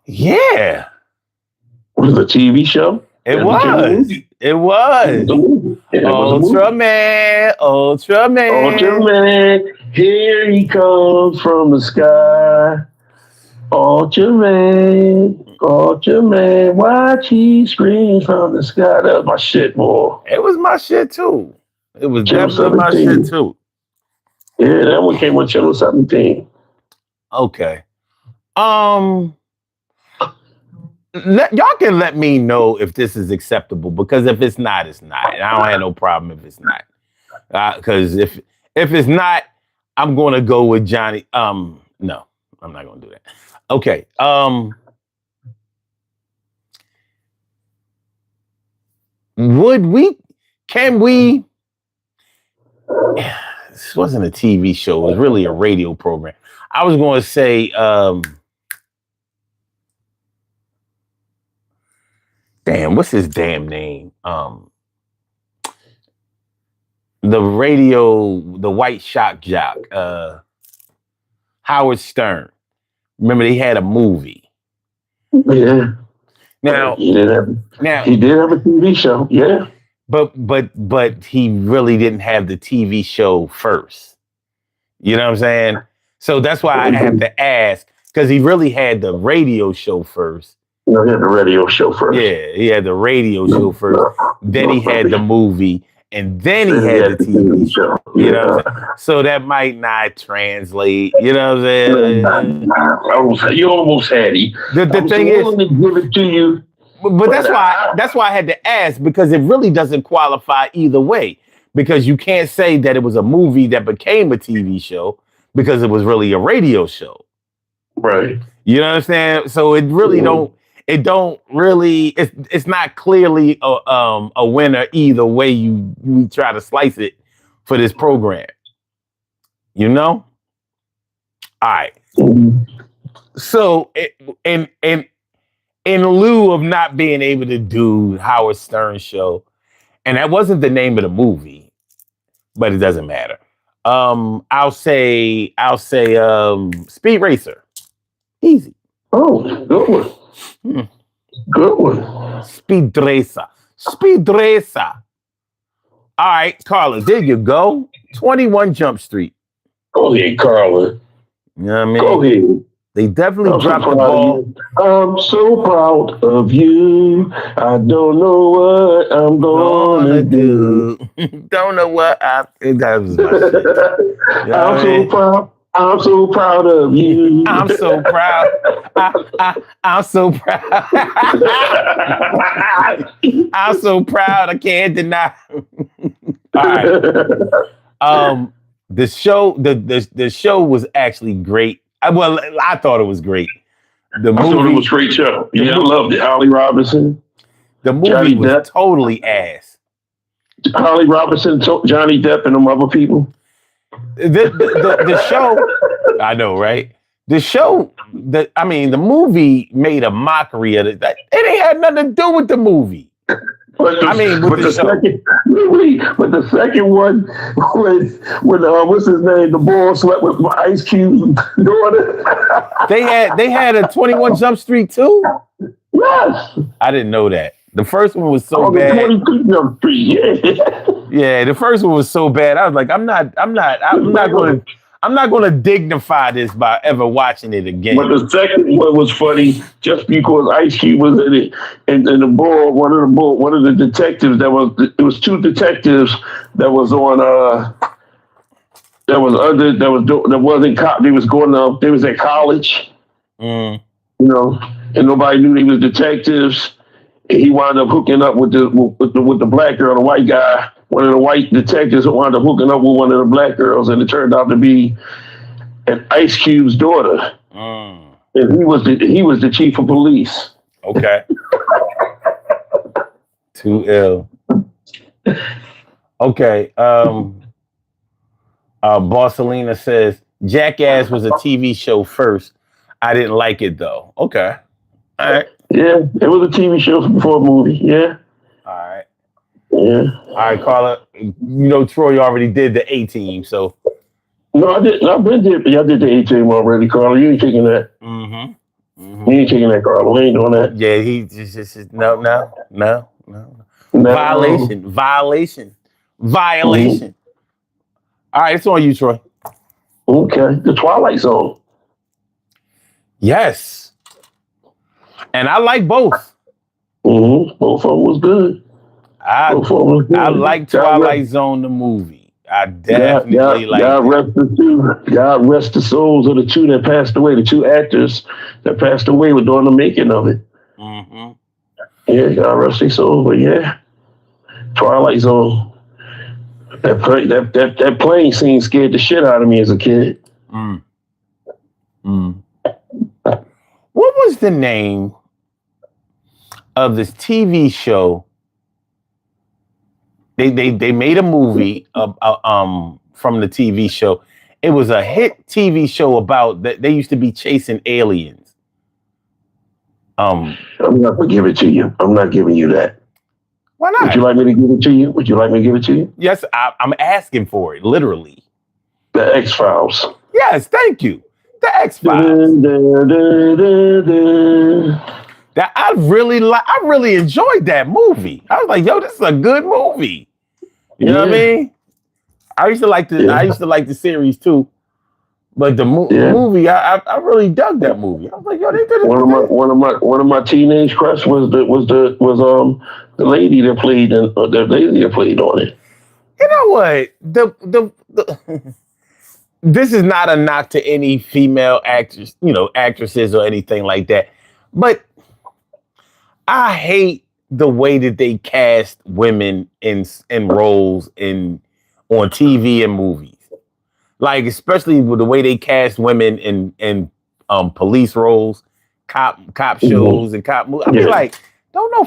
Yeah. Was it a TV show? It was. Ultraman. Here he comes from the sky. Ultraman, watch he screams from the sky. That was my shit, boy. It was my shit too. It was definitely my shit too. Yeah, that one came on Channel 17. Okay. Y'all can let me know if this is acceptable, because if it's not, it's not. And I don't have no problem if it's not. Because if it's not, I'm going to go with Johnny. No, I'm not going to do that. Okay. can we? This wasn't a TV show. It was really a radio program. I was going to say, damn, what's his damn name? The white shock jock, Howard Stern. Remember, they had a movie. Yeah. Now he did have a TV show. Yeah. But he really didn't have the TV show first. You know what I'm saying? So that's why I have to ask, because he really had the radio show first. No, he had the radio show first. Yeah, he had the radio show first. Then he had the movie, and then he had the TV show. You know what I'm saying? So that might not translate. You know what I'm saying? You almost had it. The thing is, to give it to you. But that's why I had to ask, because it really doesn't qualify either way. Because you can't say that it was a movie that became a TV show, because it was really a radio show. Right. You know what I'm saying? So it really it's not clearly a winner either way you try to slice it for this program. You know? All right. So in lieu of not being able to do Howard Stern show, and that wasn't the name of the movie, but it doesn't matter. I'll say Speed Racer. Easy. Oh, good one. Good one. Speed Racer. Speed Racer. All right, Carla, there you go. 21 Jump Street. Go ahead, Carla. You know what I mean? Go ahead. They definitely dropped the ball. I'm so proud of you. I don't know what I'm gonna do. Don't know what that was my shit. I'm so proud. I'm so proud of you. I'm so proud. I'm so proud. I'm so proud. I can't deny. All right. The show was actually great. I thought it was great. I thought it was a great show. Yeah, I loved it. Holly Robinson. The movie Johnny was Depp. totally ass. Holly Robinson, Johnny Depp, and them other people. The show, I know, right? The show, the movie made a mockery of it. It ain't had nothing to do with the movie. But the second one, when what's his name? The boy slept with my Ice Cube's daughter. They had a 21 Jump Street too? Yes. I didn't know that. The first one was so bad. 22 Jump Street, yeah. Yeah, the first one was so bad. I was like, I'm not going to dignify this by ever watching it again. But the second one was funny just because Ice Cube was in it, and the one of the detectives it was two detectives that was on they was at college, you know, and nobody knew they was detectives. And he wound up hooking up with the black girl, the white guy. One of the white detectives wound up hooking up with one of the black girls, and it turned out to be an Ice Cube's daughter. And he was the chief of police. Okay. Too ill. Okay. Bossalina says Jackass was a TV show first. I didn't like it though. Okay. All right. Yeah, it was a TV show before a movie. Yeah. All right. Yeah. All right, Carla. You know Troy already did the A-Team, so. No, I did. I did the A-Team already, Carla. You ain't taking that. You ain't taking that, Carla. We ain't doing that. Yeah, he just no. Violation. All right, it's on you, Troy. Okay, the Twilight Zone. Yes. And I like both. Both of them was good. I like Twilight Zone, the movie. I definitely like it. God rest the souls of the two that passed away, the two actors that passed away were during the making of it. Yeah, God rest their souls, but yeah. Twilight Zone. That plane scene scared the shit out of me as a kid. What was the name of this TV show They made a movie from the TV show. It was a hit TV show about that they used to be chasing aliens. I'm not gonna give it to you. I'm not giving you that. Why not? Would you like me to give it to you? Would you like me to give it to you? Yes, I'm asking for it, literally. The X-Files. Yes, thank you. The X-Files. That I really enjoyed that movie. I was like, yo, this is a good movie. You know what I mean? I used to like the series too. But the movie, I really dug that movie. I was like, yo, they did it. One of my teenage crush was the lady that played on it. You know what? The this is not a knock to any female actors, actresses or anything like that. But I hate the way that they cast women in roles on TV and movies. Like, especially with the way they cast women in police roles, cop shows and cop movies. I mean, like, don't no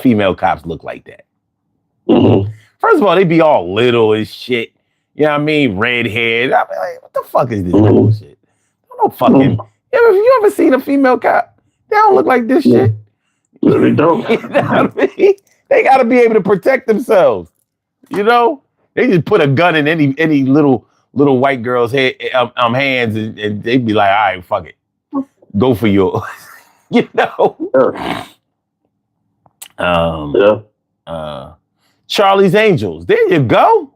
female cops look like that. Mm-hmm. First of all, they be all little as shit. You know what I mean? Red hair. I mean, like, what the fuck is this bullshit? No fucking. You ever seen a female cop? They don't look like this shit. No, they don't. You know what I mean? They got to be able to protect themselves. You know, they just put a gun in any little white girl's head, hands, and they'd be like, all right, fuck it, go for yours. You know. Charlie's Angels. There you go.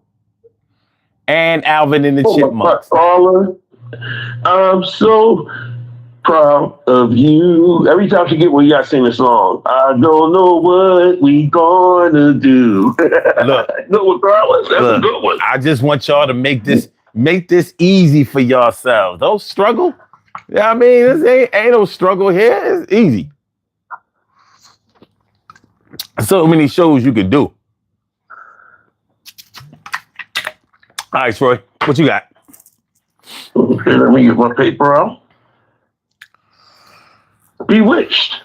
And Alvin and the Chipmunks. Carla, I'm so proud of you. Every time she get where you gotta sing the song. I don't know what we gonna do. Look, with Carla, that's a good one. I just want y'all to make this easy for yourselves. Don't struggle. You know what I mean? This ain't no struggle here. It's easy. So many shows you could do. All right, Troy, what you got? Okay, let me get my paper out. Bewitched.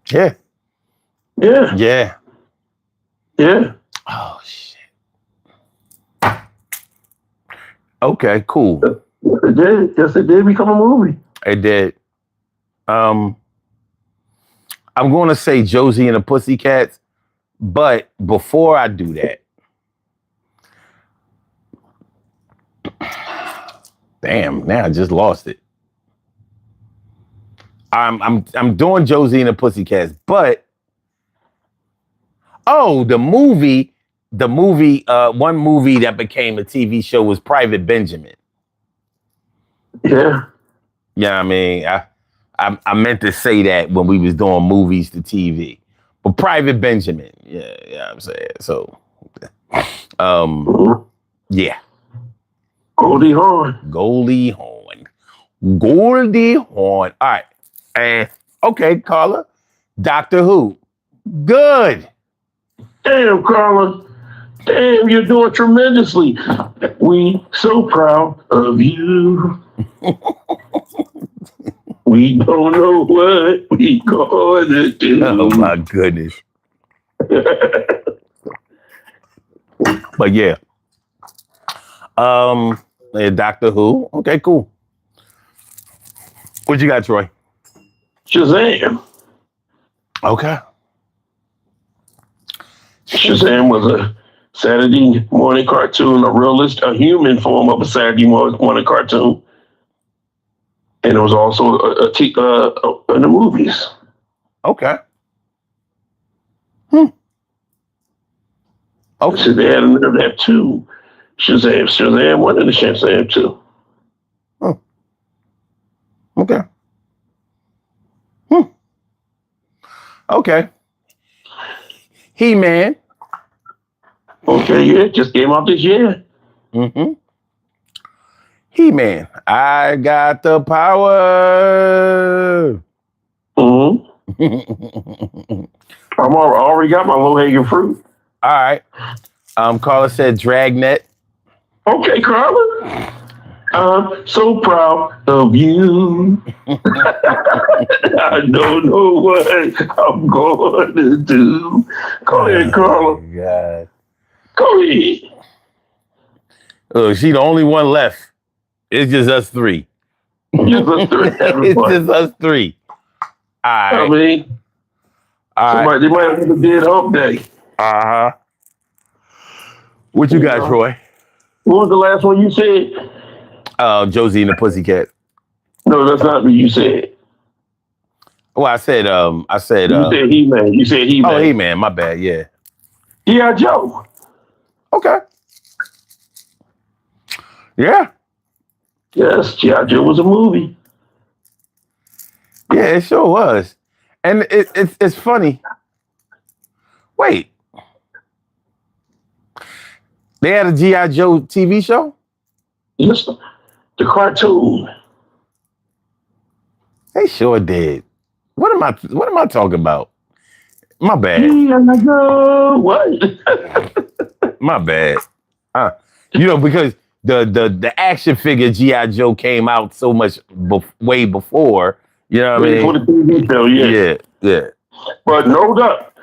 Yeah. Yeah. Yeah. Yeah. Oh, shit. Okay, cool. It did. Yes, it did become a movie. It did. I'm going to say Josie and the Pussycats, but before I do that, damn, now I just lost it. I'm doing Josie and the Pussycats, but the movie, one movie that became a TV show was Private Benjamin. Yeah. Yeah, I mean, I meant to say that when we was doing movies to TV, but Private Benjamin, yeah, I'm saying so. Yeah. Goldie Hawn. All right. And okay, Carla. Doctor Who. Good. Damn, Carla. Damn, you're doing tremendously. We so proud of you. We don't know what we gonna do. Oh my goodness. But yeah. Doctor Who. Okay, cool. What you got, Troy? Shazam. Okay. Shazam was a Saturday morning cartoon, a human form of a Saturday morning cartoon. And it was also in the movies. Okay. Okay. So they had two. Shazam 1 and Shazam 2. Oh. Okay. Okay. He-Man. Okay, yeah, just came out this year. Mm-hmm. He-Man. I got the power. Mm-hmm. I already got my low-hanging fruit. All right. Carla said Dragnet. Okay, Carla. I'm so proud of you. I don't know what I'm going to do. Go ahead, Carla. God. Go ahead. Look, she the only one left. It's just us three. Just us three having It's fun. just us three. All I right. mean, All right. they might have a dead hump day. Uh-huh. What you got, Troy? What was the last one you said? Josie and the Pussycat. No, that's not what you said. Well, I said You said He-Man. You said He-Man. Oh, He-Man, my bad, yeah. G.I. Joe. Okay. Yeah. Yes, G.I. Joe was a movie. Yeah, it sure was. And it's funny. Wait. They had a G.I. Joe TV show? Yes, the cartoon. They sure did. What am I talking about? My bad. G.I. Joe. What? My bad. Because the action figure G.I. Joe came out so much way before. You know what I mean? For the TV show, yes. Yeah. But no doubt,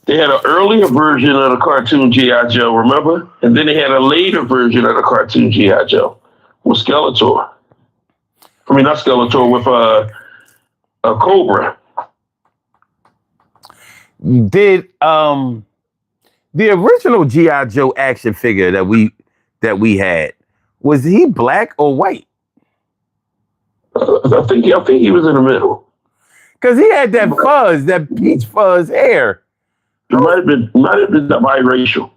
they had an earlier version of the cartoon G.I. Joe, remember? And then they had a later version of the cartoon G.I. Joe with Skeletor. I mean, not Skeletor, with a Cobra. Did the original G.I. Joe action figure that we had, was he black or white? I think he was in the middle. Because he had that fuzz, that peach fuzz hair. It might have been biracial.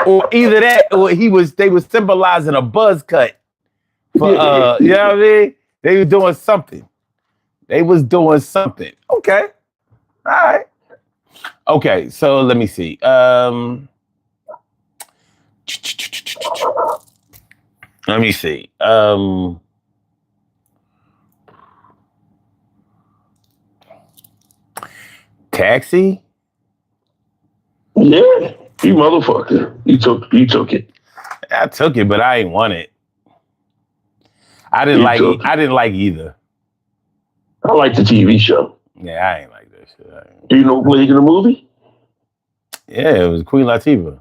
Or either that or they were symbolizing a buzz cut. For, you know what I mean? They were doing something. Okay. All right. Okay, so let me see. Let me see. Taxi? Yeah, you motherfucker. You took it. I took it, but I ain't want it. I didn't like either. I like the TV show. Yeah, I ain't like that shit. Do you know who played in the movie? Yeah, it was Queen Latifah.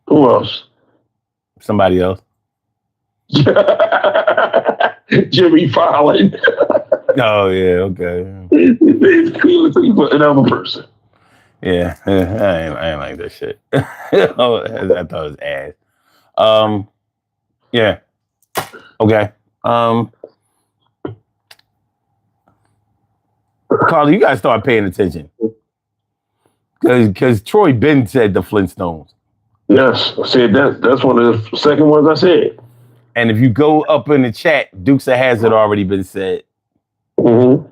Who else? Somebody else. Jimmy Fallon. Oh yeah, okay. It's Queen Latifah, another person. Yeah, I ain't like that shit. I thought it was ass. Yeah. Okay. Carly, you gotta start paying attention. Because Troy Ben said the Flintstones. Yes, I said that. That's one of the second ones I said. And if you go up in the chat, Dukes of Hazzard already been said. Mm-hmm.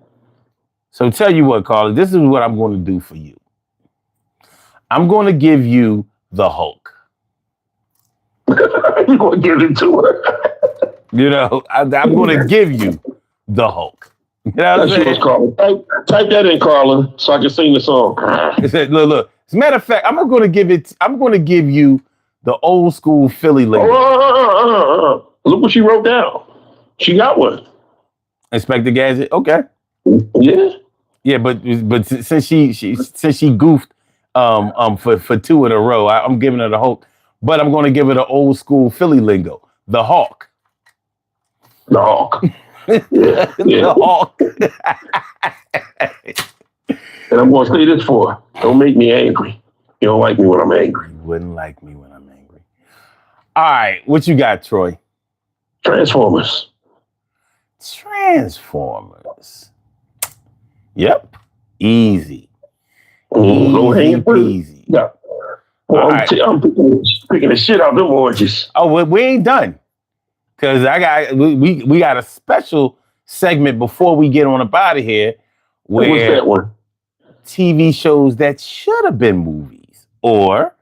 So tell you what, Carly, this is what I'm going to do for you. I'm going to give you the Hulk. You're going to give it to her. You know, I'm going to give you the Hulk. You know what I'm saying? Type that in, Carla, so I can sing the song. Look. As a matter of fact, I'm going to give you the old school Philly lingo. Look what she wrote down. She got one. Inspector Gadget. Okay. Yeah. Yeah, but since she goofed for two in a row, I'm giving her the Hulk. But I'm going to give her the old school Philly lingo, the Hawk. The Hawk. Yeah. The Hawk. And I'm going to say this for her. Don't make me angry. You don't like me when I'm angry. You wouldn't like me when I'm angry. All right, what you got, Troy? Transformers. Yep. Easy. Easy peasy. Yeah. Well, I'm picking the shit out of them oranges. Oh, well, we ain't done. Because we got a special segment before we get on up out of here. Where what's that one? TV shows that should have been movies, or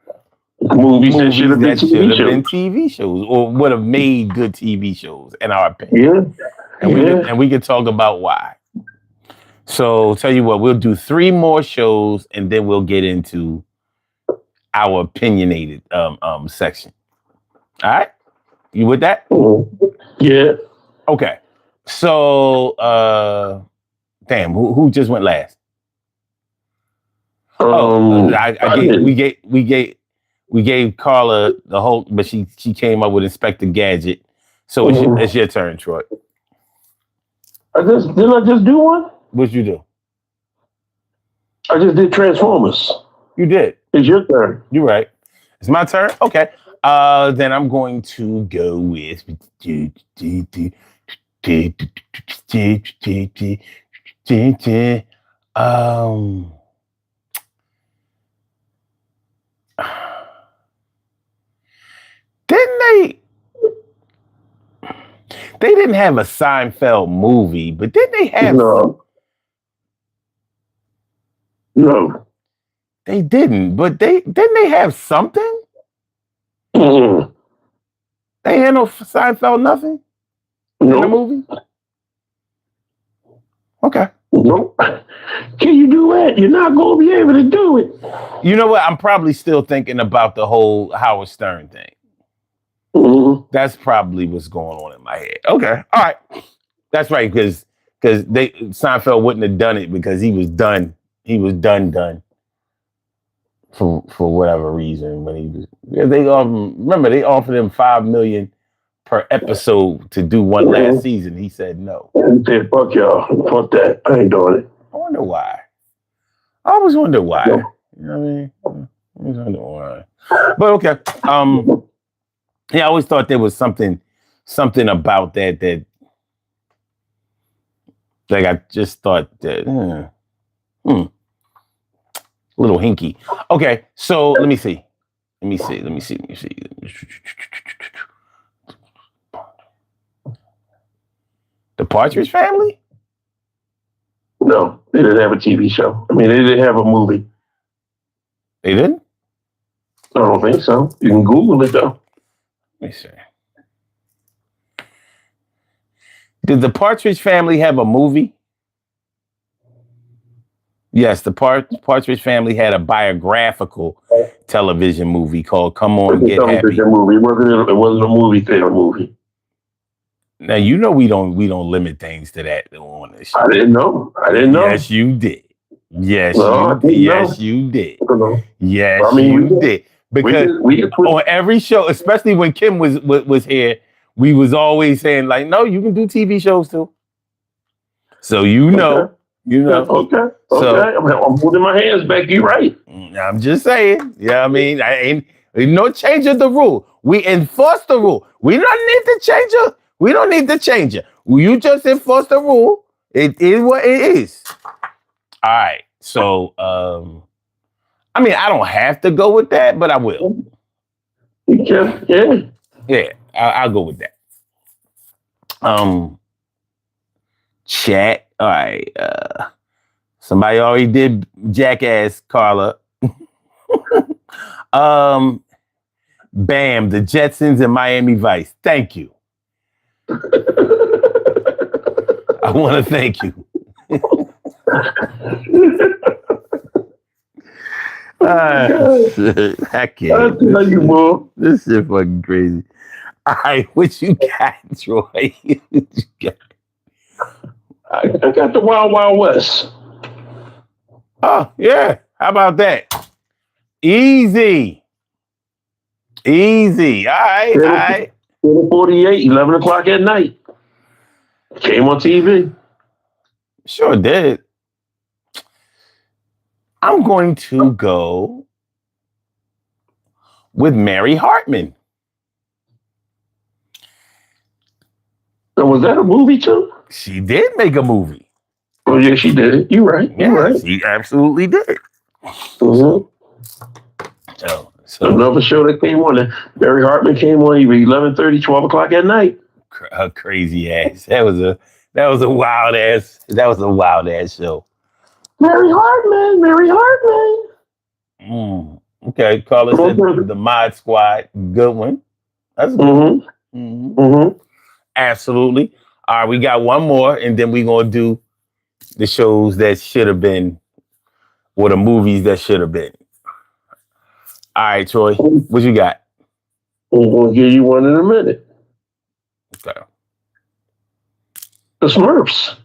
movies that should have been TV shows, or would have made good TV shows, in our opinion. Yeah. And we can talk about why. So tell you what, we'll do 3 more shows, and then we'll get into our opinionated section. All right. You with that? Yeah. Okay. So, damn, who just went last? We gave Carla the whole, but she came up with Inspector Gadget. So it's your turn, Troy. Didn't I just do one? What'd you do? I just did Transformers. You did. It's your turn. You're right. It's my turn. Okay. Then I'm going to go with. Didn't they? They didn't have a Seinfeld movie, but didn't they have? No. They didn't, but didn't they have something? Mm-hmm. They had no Seinfeld nothing in the movie? Okay. Nope. Can you do that? You're not going to be able to do it. You know what? I'm probably still thinking about the whole Howard Stern thing. Mm-hmm. That's probably what's going on in my head. Okay. All right. That's right, because Seinfeld wouldn't have done it because he was done. He was done. For whatever reason, when he was, they offered him $5 million per episode to do one last season. He said no. He said, "Fuck y'all, fuck that. I ain't doing it." I wonder why. I always wonder why. No. You know what I mean? I always wonder why. But okay. Yeah, I always thought there was something about that. Like I just thought that. A little hinky. Okay, so let me see. The Partridge Family? No, they didn't have a TV show. I mean, they didn't have a movie. They didn't? I don't think so. You can Google it, though. Let me see. Did the Partridge Family have a movie? Yes, the Partridge Family had a biographical television movie called "Come On, Get Happy." Movie. It wasn't a movie theater movie. Now you know we don't limit things to that on this show. I didn't know. Yes, you did. Yes, you did. Yes, you did. Yes, you did. Because on every show, especially when Kim was here, we was always saying like, "No, you can do TV shows too." So you know. Okay. So, I'm putting my hands back. You right. I'm just saying. Yeah, I mean, I ain't no change of the rule. We enforce the rule. We don't need to change it. We don't need to change it. You just enforce the rule. It is what it is. All right. So, I mean, I don't have to go with that, but I will. Yeah. Yeah, I'll go with that. Chat. All right. Somebody already did Jackass, Carla. Bam, the Jetsons and Miami Vice. Thank you. I want to thank you. I can't. I'll tell you more. This shit fucking crazy. All right, what you got, Troy? What you got? I got the Wild Wild West. Oh, yeah. How about that? Easy. All right. 48, 11 o'clock at night. Came on TV. Sure did. I'm going to go with Mary Hartman. And was that a movie too? She did make a movie. Oh yeah, she did. You're right. She absolutely did. Mm-hmm. So another show that came on. Mary Hartman came on either 11:30, 12 o'clock at night. Her crazy ass. That was a wild ass show. Mary Hartman. Okay, Carla said the Mod Squad. Good one. That's good. Absolutely. All right, we got one more, and then we're going to do the shows that should have been, or the movies that should have been. All right, Troy, what you got? I'm going to give you one in a minute. The Smurfs.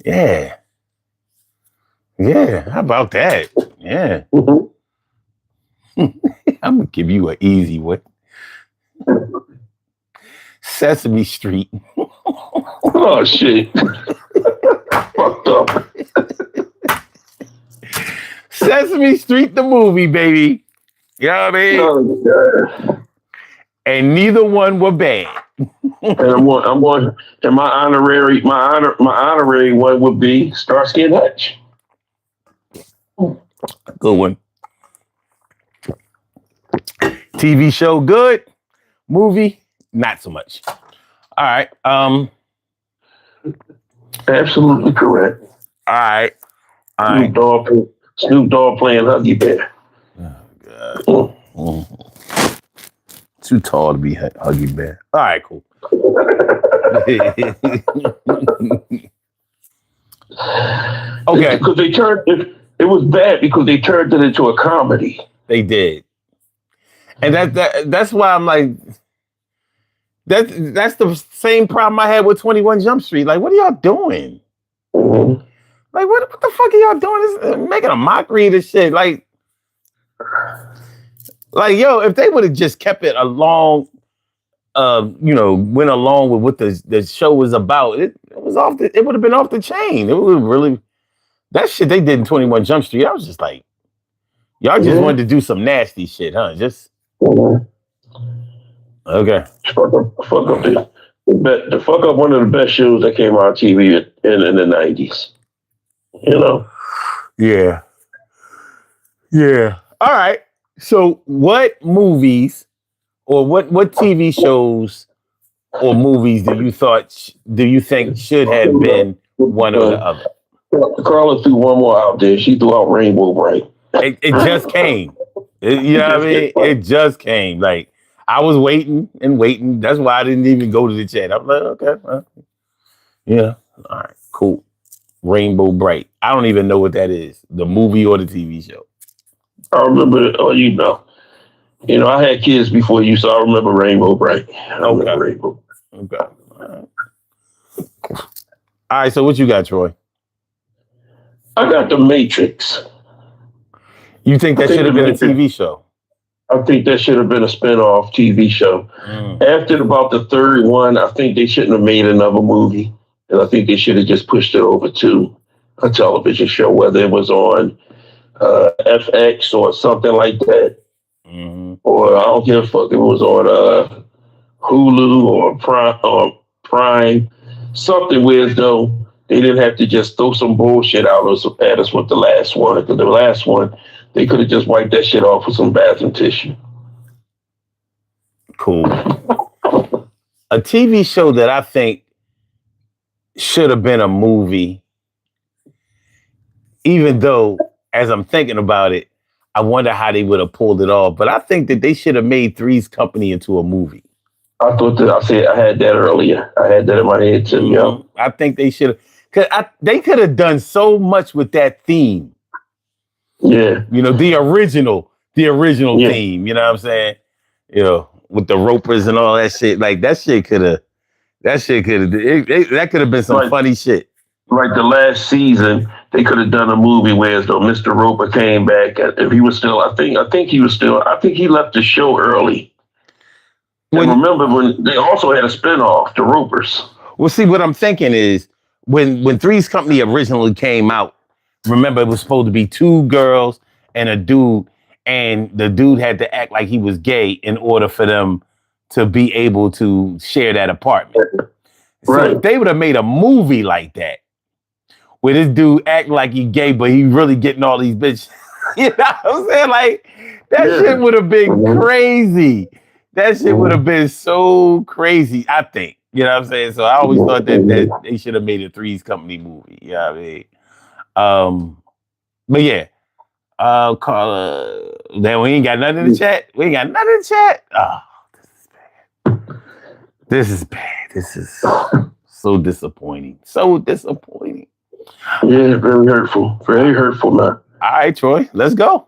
Yeah. Yeah. How about that? Yeah. Mhm. I'm gonna give you an easy one. Sesame Street. Oh shit. Fucked up. Sesame Street the movie, baby. You know what I mean? Oh, God. And neither one were bad. And and my honorary one would be Starsky and Hutch. Good one. TV show, good. Movie, not so much. All right. Absolutely correct. All right. All right. Snoop Dogg playing Huggy Bear. Oh, God. Too tall to be Huggy Bear. All right, cool. Okay. Because it was bad because they turned it into a comedy. They did. And that's why I'm like, that's the same problem I had with 21 Jump Street. Like, what are y'all doing? Mm-hmm. Like, what the fuck are y'all doing? This making a mockery of this shit. Like, yo, if they would have just kept it along, went along with what the show was about, it would have been off the chain. It would really, that shit they did in 21 Jump Street. I was just like, y'all just wanted to do some nasty shit, huh? Just okay. Fuck up one of the best shows that came out on TV in the 90s. You know? Yeah. Yeah. All right. So what movies or what TV shows or movies do you think should have been one or the other? Carla threw one more out there. She threw out Rainbow Bright. It just came. You know what I mean? It just came. Like, I was waiting and waiting. That's why I didn't even go to the chat. I'm like, okay. Yeah. All right. Cool. Rainbow Bright. I don't even know what that is. The movie or the TV show. I remember, I had kids before you, so I remember Rainbow Bright. Okay. Rainbow. Okay. All right. So what you got, Troy? I got The Matrix. You think that should have been a TV show? I think that should have been a spin-off TV show. After about the third one, I think they shouldn't have made another movie. And I think they should have just pushed it over to a television show, whether it was on FX or something like that. Or I don't give a fuck if it was on Hulu or Prime. Something where though they didn't have to just throw some bullshit at us with the last one. Because the last one, they could have just wiped that shit off with some bathroom tissue. Cool. A TV show that I think should have been a movie, even though, as I'm thinking about it, I wonder how they would have pulled it off. But I think that they should have made Three's Company into a movie. I had that earlier. I had that in my head too. Yeah. I think they should have, because they could have done so much with that theme. Yeah. The original theme, you know what I'm saying? With the ropers and all that shit. Like that could have been some funny shit. Like the last season, they could have done a movie where though Mr. Roper came back. If he was still, I think he left the show early. And remember when they also had a spinoff, The Ropers. Well, see, what I'm thinking is when Three's Company originally came out, remember it was supposed to be two girls and a dude, and the dude had to act like he was gay in order for them to be able to share that apartment. So if they would have made a movie like that, where this dude act like he gay, but he really getting all these bitches. You know what I'm saying? Like, that shit would have been crazy. That shit would have been so crazy, I think. You know what I'm saying? So I always thought that they should have made a Three's Company movie. You know what I mean? But yeah. Carla, then we ain't got nothing in the chat. Oh, this is bad. This is so disappointing. Yeah, very hurtful. Very hurtful, man. All right, Troy, let's go.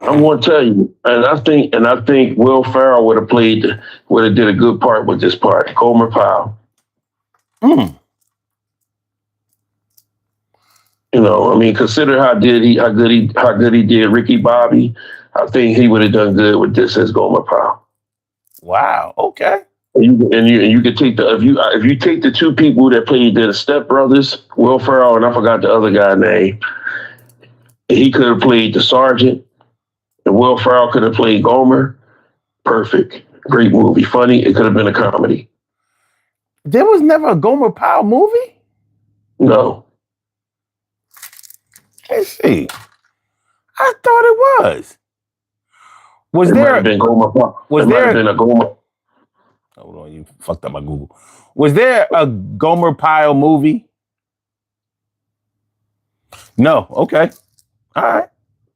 I'm going to tell you, and I think Will Ferrell would have did a good part with this part. Coleman Powell. Mm. You know, I mean, consider how good he did Ricky Bobby. I think he would have done good with this as Gomer Pyle. Wow. Okay. And you could take if you take the two people that played the Step Brothers, Will Ferrell and I forgot the other guy's name. He could have played the sergeant, and Will Ferrell could have played Gomer. Perfect, great movie, funny. It could have been a comedy. There was never a Gomer Pyle movie? No, Let's see. I thought it was. Was it might there? have been Gomer Pyle. Was it might there? have been a Gomer. Hold on, you fucked up my Google. Was there a Gomer Pyle movie? No. Okay. All right.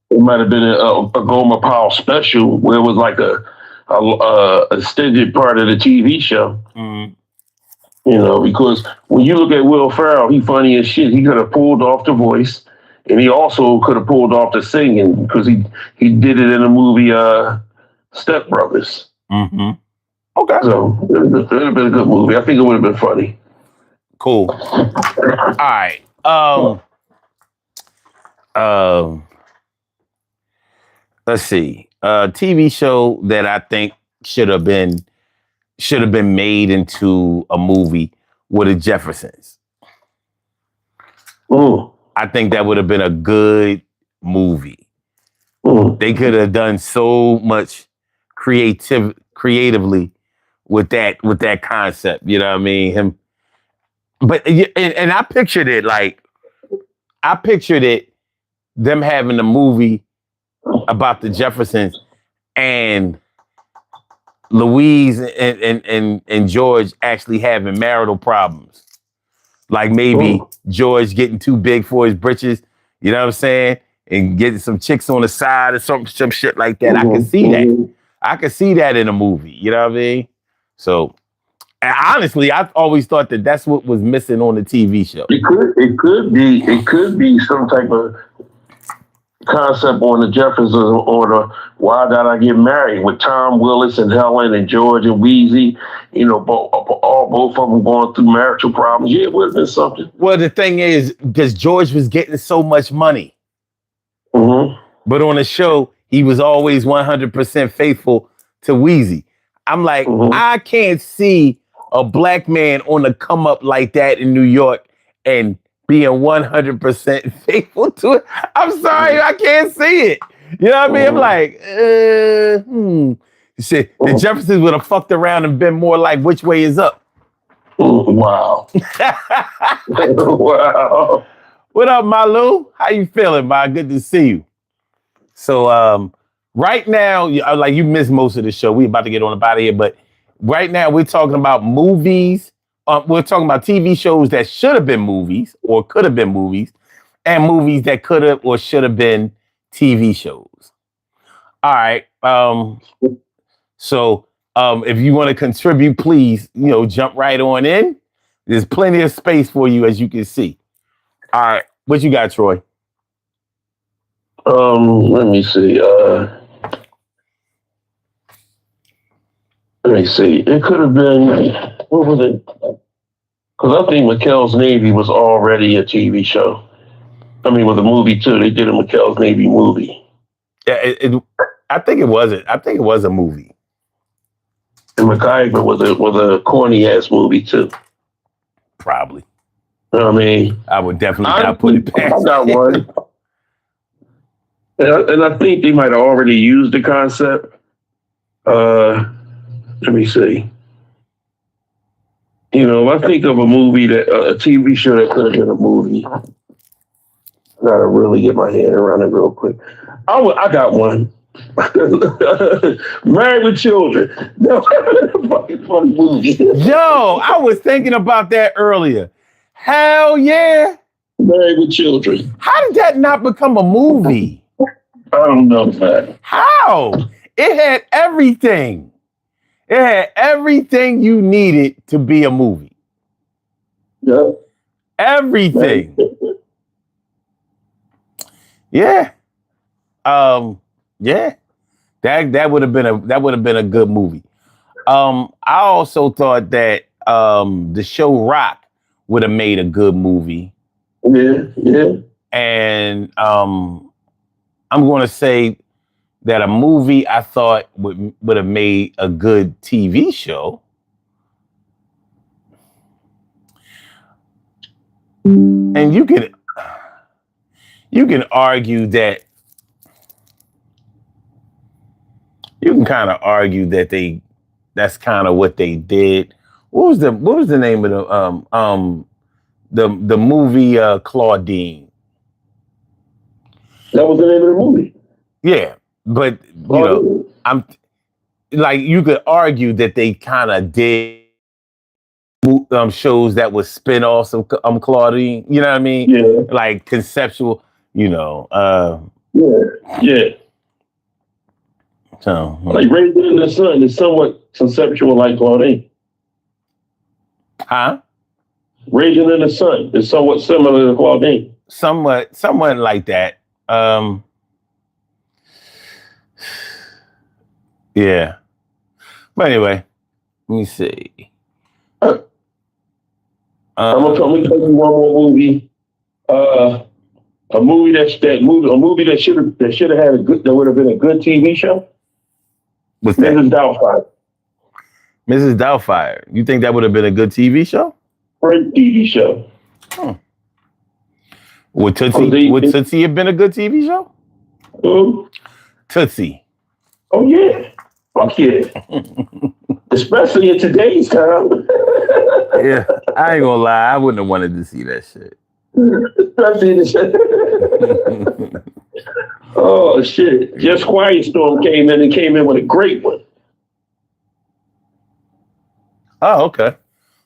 It might have been a Gomer Pyle special where it was like a extended part of the TV show. Mm. You know, because when you look at Will Ferrell, he funny as shit. He could have pulled off the voice, and he also could have pulled off the singing because he did it in the movie Step Brothers. Mm-hmm. Okay. So it would have been a good movie. I think it would have been funny. Cool. All right. Let's see. TV show that I think should have been made into a movie with the Jeffersons. I think that would have been a good movie. They could have done so much creatively with that concept. You know what I mean? And I pictured it them having a movie about the Jeffersons and Louise and George actually having marital problems. Like maybe George getting too big for his britches, you know what I'm saying? And getting some chicks on the side or some shit like that. I can see that. I can see that in a movie, you know what I mean? So, and honestly, I've always thought that that's what was missing on the TV show. It could be some type of concept on the Jeffersons or the Why Did I Get Married with Tom Willis and Helen and George and Wheezy. You know, both of them going through marital problems. Yeah, it would have been something. Well, the thing is, because George was getting so much money, but on the show, he was always 100% faithful to Wheezy. I'm like, I can't see a black man on the come up like that in New York and being 100% faithful to it. I'm sorry, I can't see it. You know what I mean? I'm like, Shit, the Jeffersons would have fucked around and been more like, which way is up? Wow. Wow. What up, Malu? How you feeling, man? Good to see you. So, right now, like you missed most of the show. We about to get on about here, but right now we're talking about movies. We're talking about TV shows that should have been movies or could have been movies, and movies that could have or should have been TV shows. All right. So if you want to contribute, please, jump right on in. There's plenty of space for you, as you can see. All right. What you got, Troy? Let me see. It could have been, what was it? Because I think McHale's Navy was already a TV show. I mean, with a movie too. They did a McHale's Navy movie. Yeah, I think it was it. I think it was a movie. And MacGyver was a corny ass movie too. Probably. You know what I mean? I would definitely not put it past. I got one. And I think they might have already used the concept. Let me see. If I think of a movie a TV show that could have been a movie, I gotta really get my head around it real quick. I got one. Married with Children. No, fucking funny movie. Yo, I was thinking about that earlier. Hell yeah. Married with Children. How did that not become a movie? I don't know, man. How? It had everything. It had everything you needed to be a movie. Yeah. Everything. Yeah. Yeah. That would have been a good movie. I also thought that the show Rock would have made a good movie. Yeah. And I'm going to say that a movie I thought would have made a good TV show. And you can argue that kind of argue that that's kind of what they did. What was the name of the movie Claudine? That was the name of the movie. Yeah, but I'm like, you could argue that they kind of did shows that was spin-offs of Claudine. You know what I mean? Yeah. Like conceptual. Yeah. So like Raising in the Sun is somewhat conceptual like Claudine. Huh? Raising in the Sun is somewhat similar to Claudine. Somewhat like that. Yeah. But anyway, let me see. I'm gonna tell you one more movie. A movie that should have had that would have been a good TV show. What's that? Mrs. Doubtfire. Mrs. Doubtfire. You think that would have been a good TV show? Great TV show. Would Tootsie have been a good TV show? Tootsie. Oh yeah. Fuck yeah. Especially in today's time. Yeah, I ain't gonna lie. I wouldn't have wanted to see that shit. Oh shit! Just Quiet Storm came in with a great one. Oh, okay.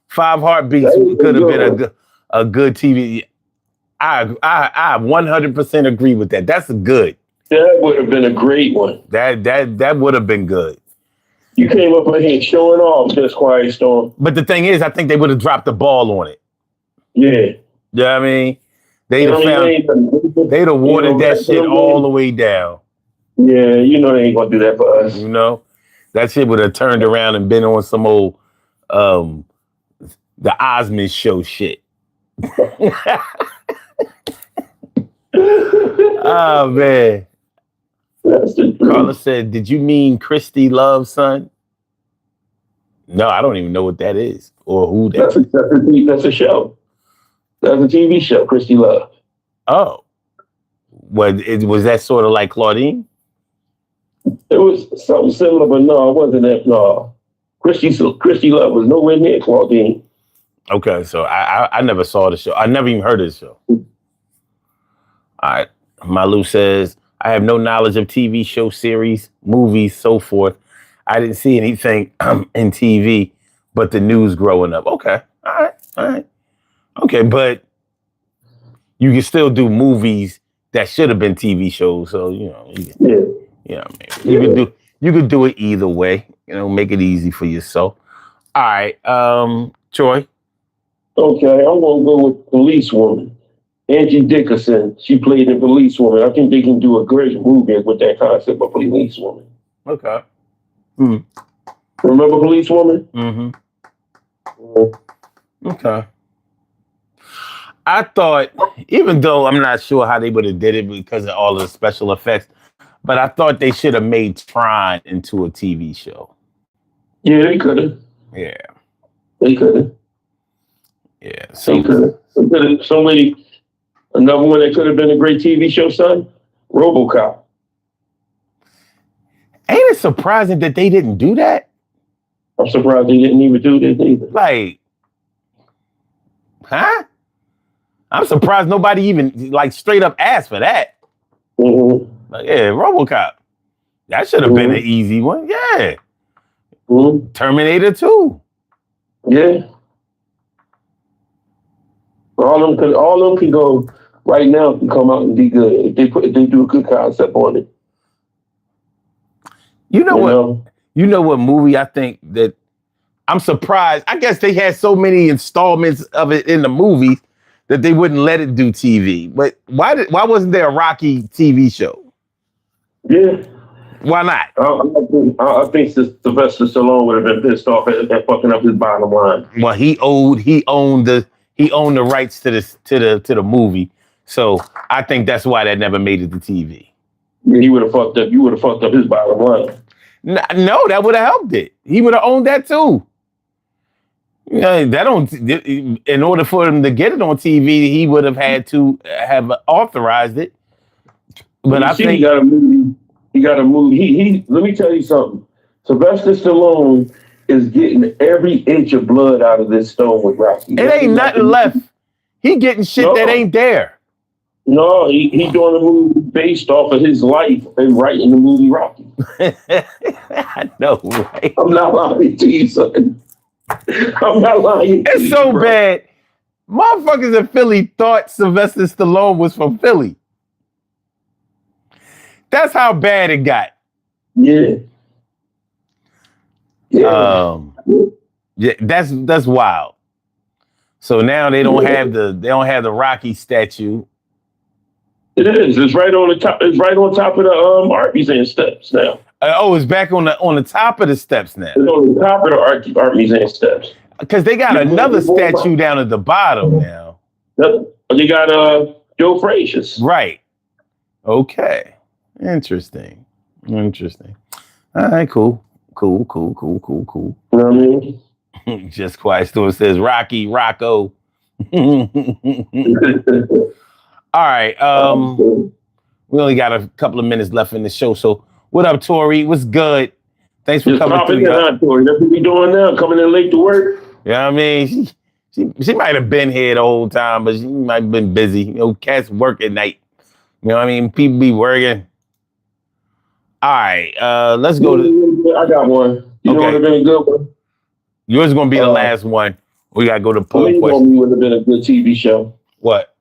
5 Heartbeats could have been a good TV. I 100% agree with that. That's good. That would have been a great one. That would have been good. You came up in here showing off Just Quiet Storm. But the thing is, I think they would have dropped the ball on it. Yeah. You know what I mean? They'd have watered that shit all the way down. Yeah, they ain't gonna do that for us. That shit would have turned around and been on some old the Osmond show shit. Oh man. Carla said, "Did you mean Christy Love, son?" No, I don't even know what that is or who that is. That's a show. That's a TV show, Christy Love. Oh. Was that sort of like Claudine? It was something similar, but no, it wasn't that. No. Christy Love was nowhere near Claudine. Okay, so I never saw the show. I never even heard of the show. All right. Malu says, I have no knowledge of TV show series, movies, so forth. I didn't see anything in TV but the news growing up. Okay. All right. Okay, but you can still do movies that should have been TV shows. So, you could do it either way. Make it easy for yourself. All right. Troy. Okay, I'm gonna go with Police Woman. Angie Dickinson, she played in Police Woman. I think they can do a great movie with that concept of Police Woman. Okay. Remember Police Woman? Mm-hmm. Okay. I thought, even though I'm not sure how they would have did it because of all of the special effects, but I thought they should have made Tron into a TV show. Yeah, they could have. Yeah. They could have. Yeah. Another one that could have been a great TV show, son, RoboCop. Ain't it surprising that they didn't do that? I'm surprised they didn't even do this either. Like, huh? I'm surprised nobody even straight up asked for that. Mm-hmm. Yeah, RoboCop. That should have been an easy one. Yeah. Mm-hmm. Terminator 2. Yeah. All of them can go right now. Can come out and be good if they do a good concept on it. You know what movie I think that I'm surprised. I guess they had so many installments of it in the movies that they wouldn't let it do TV. But why wasn't there a Rocky TV show? Yeah. Why not? I think Sylvester Stallone would have been pissed off at fucking up his bottom line. Well, he owned the he owned the rights to the movie. So I think that's why that never made it to TV. Yeah, he would have fucked up. You would have fucked up his bottom line. No, that would have helped it. He would have owned that too. Yeah, that don't. In order for him to get it on TV, he would have had to have authorized it. But I think he got a movie. He got a movie. He. Let me tell you something. Sylvester Stallone is getting every inch of blood out of this stone with Rocky. It ain't nothing left. He getting shit that ain't there. No, he doing a movie based off of his life and writing the movie Rocky. I know, right? I'm not lying to you, son. I'm not lying. It's so bad. Motherfuckers in Philly thought Sylvester Stallone was from Philly. That's how bad it got. Yeah. Yeah, that's wild. So now they don't have the Rocky statue. It is. It's right on the top. It's right on top of the art museum steps now. It's back on the top of the steps now. It's on the top of the art museum steps. Because they got another statue down at the bottom now. They got Joe Frazier's. Right. Okay. Interesting. All right, cool. You know what I mean? Just Quiet Storm says Rocky, Rocco. All right. We only got a couple of minutes left in the show. So what up, Tori? What's good? Thanks for coming through. Tori. That's what we doing now, coming in late to work. You know what I mean? She might have been here the whole time, but she might have been busy. You know, cats work at night. You know what I mean? People be working. All right. Let's go to... I got one. You know what would have been a good one? Yours is going to be the last one. We got to go to poll question. Lean on Me would have been a good TV show. What?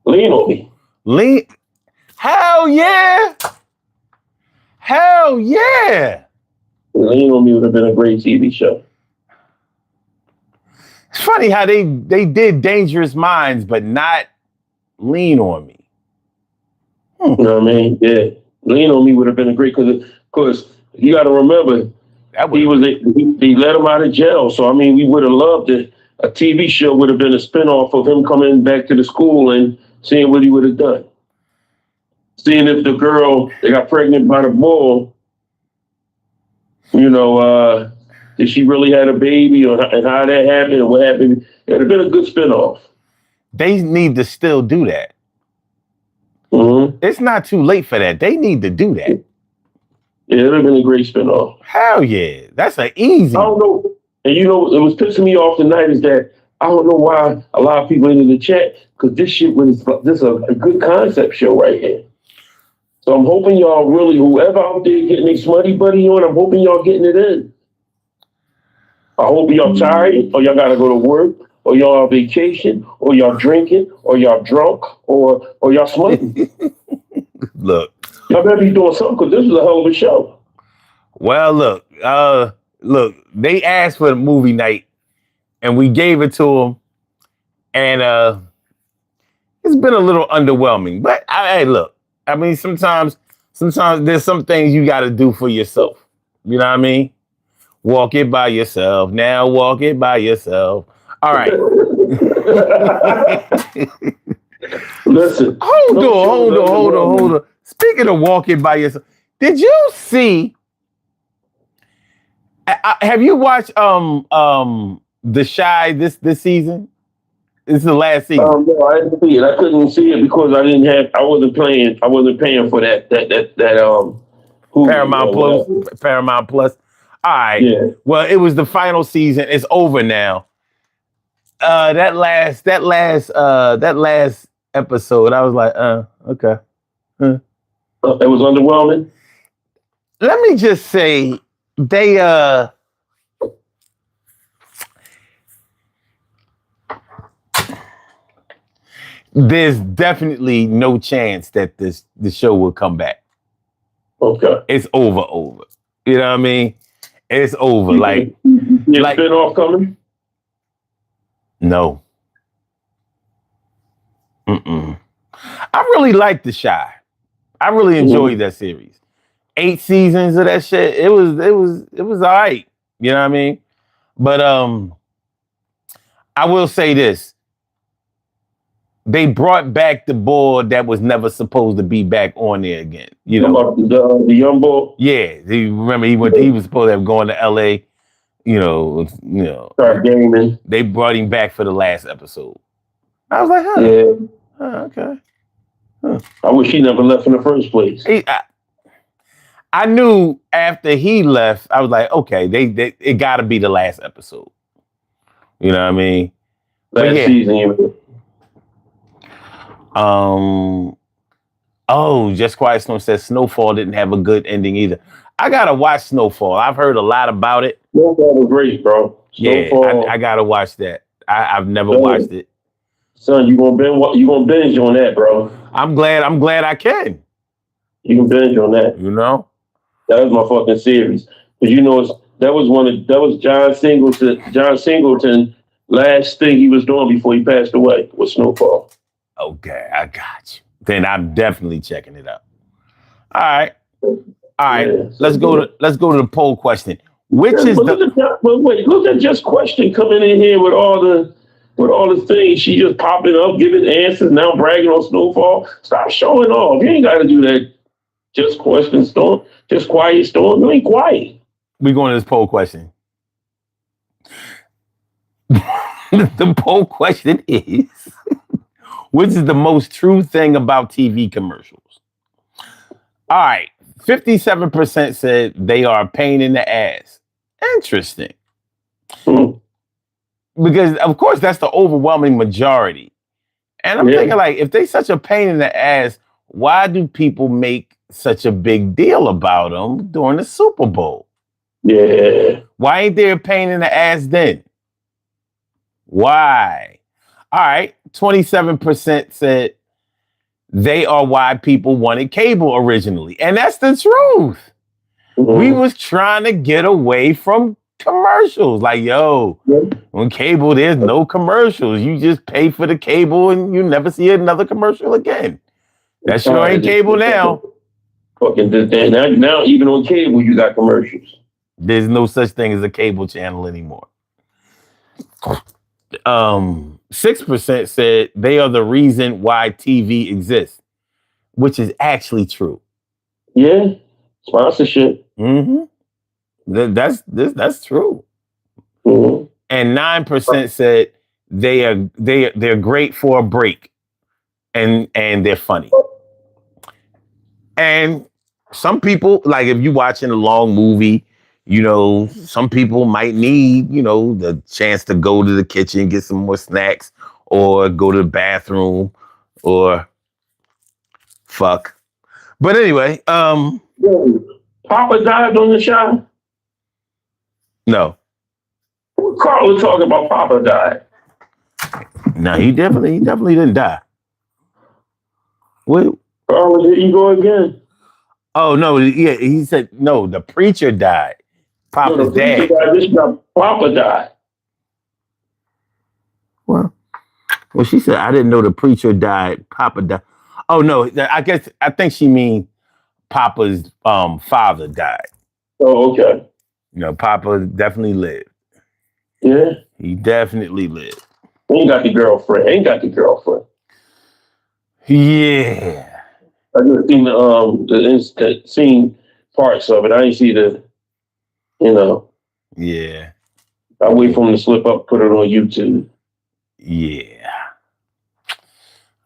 Lean on Me. Hell yeah. Hell yeah. Lean on Me would have been a great TV show. It's funny how they did Dangerous Minds, but not Lean on Me. You know what I mean? Yeah. Lean on Me would have been a great, because you got to remember, he let him out of jail. So, I mean, we would have loved it. A TV show would have been a spinoff of him coming back to the school and seeing what he would have done. Seeing if the girl that got pregnant by the bull, you know, did she really had a baby and how that happened and what happened? It would have been a good spinoff. They need to still do that. Mm-hmm. It's not too late for that. They need to do that. Yeah, it would have been a great spinoff. Hell yeah. That's an easy. I don't know. And you know, it was pissing me off tonight is that I don't know why a lot of people into the chat, because this is a good concept show right here. So I'm hoping y'all really, whoever out there getting a smutty buddy on, I'm hoping y'all getting it in. I hope y'all tired, or y'all got to go to work, or y'all on vacation, or y'all drinking, or y'all drunk, or y'all smoking. Look. Y'all better be doing something, because this is a hell of a show. Well, look, they asked for the movie night, and we gave it to them, and it's been a little underwhelming. But hey, look, I mean, sometimes there's some things you got to do for yourself. You know what I mean? Walk it by yourself. Now walk it by yourself. All right. Listen. Hold on. Speaking of walking by yourself, did you see? Have you watched The Chi this season? This is the last season. No, I didn't see it. I couldn't see it because I wasn't paying for that Paramount Plus. All right. Yeah. Well, it was the final season. It's over now. That last episode, I was like, okay. It was underwhelming. Let me just say, there's definitely no chance that the show will come back. Okay. It's over. You know what I mean? It's over. Like spinoff coming? No. I really liked The Chi. I really enjoyed that series. 8 seasons of that shit. It was all right. You know what I mean? But I will say this. They brought back the boy that was never supposed to be back on there again. You know, about the young boy. Yeah, remember he was supposed to have gone to L.A. Start gaming. They brought him back for the last episode. I was like, okay. I wish he never left in the first place. I knew after he left, I was like, okay, it got to be the last episode. You know what I mean? Last season. Just Quiet Storm says Snowfall didn't have a good ending either. I gotta watch Snowfall. I've heard a lot about it. Snowfall was great, bro. Snowfall. Yeah, I gotta watch that. I've never watched it. Son, you gonna binge on that, bro. I'm glad I can. You can binge on that. You know? That was my fucking series. But that was John Singleton last thing he was doing before he passed away was Snowfall. Okay, I got you. Then I'm definitely checking it out. All right. Yeah, let's go to the poll question. Look at Just Question coming in here with all the things. She just popping up, giving answers, now bragging on Snowfall. Stop showing off. You ain't got to do that. Just Question Storm. Just Quiet Storm. You ain't quiet. We going to this poll question. The poll question is, which is the most true thing about TV commercials? All right. 57% said they are a pain in the ass. Interesting. Because, of course, that's the overwhelming majority. And I'm thinking, like, if they such a pain in the ass, why do people make such a big deal about them during the Super Bowl? Yeah. Why ain't there a pain in the ass then? Why? All right. 27% said they are why people wanted cable originally. And that's the truth. Mm-hmm. We was trying to get away from commercials. Like, on cable, there's no commercials. You just pay for the cable and you never see another commercial again. That sure ain't cable now. Fucking now, even on cable, you got commercials. There's no such thing as a cable channel anymore. 6% said they are the reason why TV exists, which is actually true. Yeah, sponsorship. Mm-hmm. That's true. Mm-hmm. And 9% said they're great for a break, and they're funny. And some people, like if you're watching a long movie, some people might need, the chance to go to the kitchen, get some more snacks, or go to the bathroom, or fuck. But anyway, Papa died on the show? No. Carl was talking about Papa died. No, he definitely didn't die. Wait. Carl, here you go again. Oh no, yeah, he said no, the preacher died. Papa's dad. Papa died. Well, she said, I didn't know the preacher died. Papa died. Oh, no, I think she means Papa's father died. Oh, okay. Papa definitely lived. Yeah. He definitely lived. Ain't got the girlfriend. Yeah. I just seen parts of it. I ain't see the. Yeah. I wait for him to slip up, put it on YouTube. Yeah.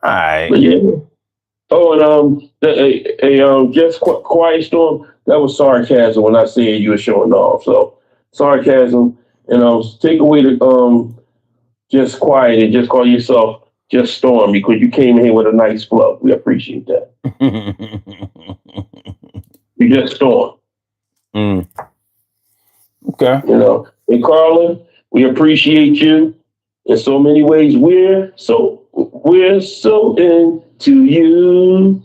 All right. But yeah. Oh, and just Quiet Storm. That was sarcasm when I said you were showing off. So sarcasm, and take away the just quiet and just call yourself Just Storm because you came in here with a nice flow. We appreciate that. You just Storm. Okay. And Carla, we appreciate you in so many ways. We're so into you.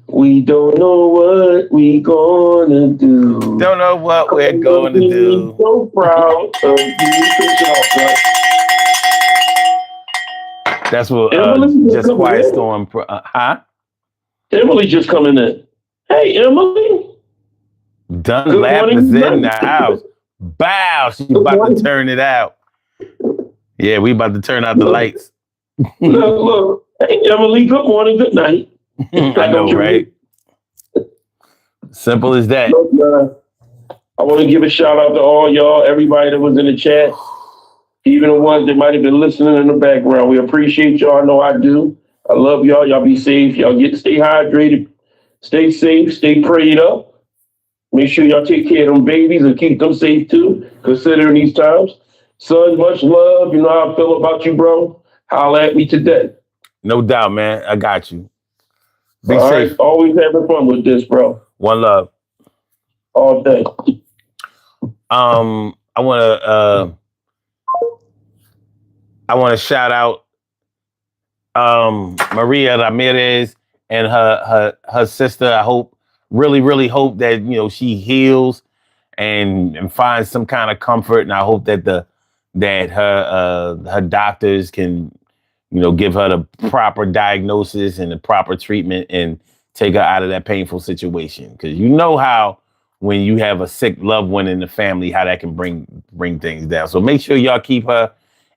We don't know what we gonna do. Don't know what we're going to do. So proud of you. That's what Just Quiet Storm. Huh? Emily just coming in. Hey, Emily. Dunlap is in the house. Bow. She's about to turn it out. Yeah, we about to turn out the lights. Look. Hey, Emily, good morning, good night. I know, right? Simple as that. Look, man, I want to give a shout out to all y'all, everybody that was in the chat, even the ones that might have been listening in the background. We appreciate y'all. I know I do. I love y'all. Y'all be safe. Y'all stay hydrated, stay safe, stay prayed up. Make sure y'all take care of them babies and keep them safe too, considering these times. Son, much love. You know how I feel about you, bro. Holla at me today. No doubt, man. I got you. Be All safe. right. Always having fun with this, bro. One love. All day. I want to shout out Maria Ramirez and her sister. I really hope that she heals and finds some kind of comfort. And I hope that her doctors can give her the proper diagnosis and the proper treatment and take her out of that painful situation. Because you know how when you have a sick loved one in the family, how that can bring things down. So make sure y'all keep her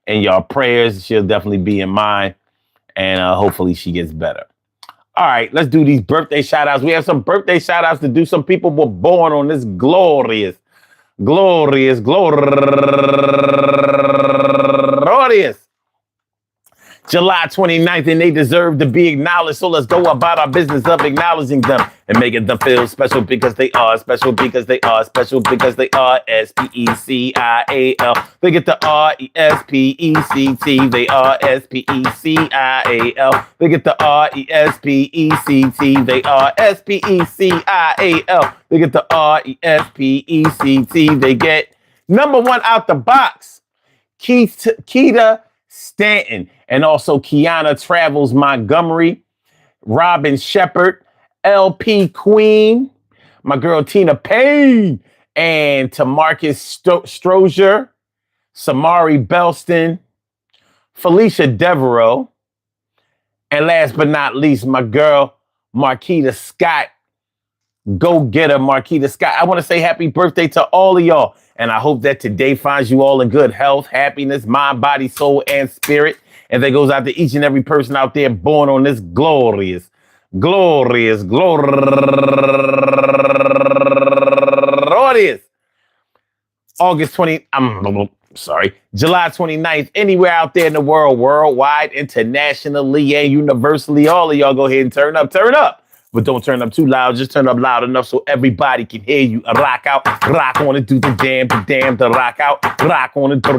in y'all prayers. She'll definitely be in mine. And hopefully she gets better. All right, let's do these birthday shout outs. We have some birthday shout outs to do. Some people were born on this glorious July 29th, and they deserve to be acknowledged. So let's go about our business of acknowledging them and making them feel special because they are special because they are special because they are SPECIAL. They get the RESPECT. They are SPECIAL. They get the RESPECT. They are SPECIAL. They get the RESPECT. They get number one out the box, Keita Stanton, and also Kiana Travels Montgomery, Robin Shepard, LP Queen, my girl Tina Payne, and Tamarcus Strozier, Samari Belston, Felicia Devereaux, and last but not least, my girl Marquita Scott. Go get her, Marquita Scott. I want to say happy birthday to all of y'all. And I hope that today finds you all in good health, happiness, mind, body, soul, and spirit. And that goes out to each and every person out there born on this glorious July 29th, anywhere out there in the world, worldwide, internationally, and universally. All of y'all go ahead and turn up. But don't turn up too loud. Just turn up loud enough so everybody can hear you. Rock out, rock on it, do the damn, the rock out. Rock on it, do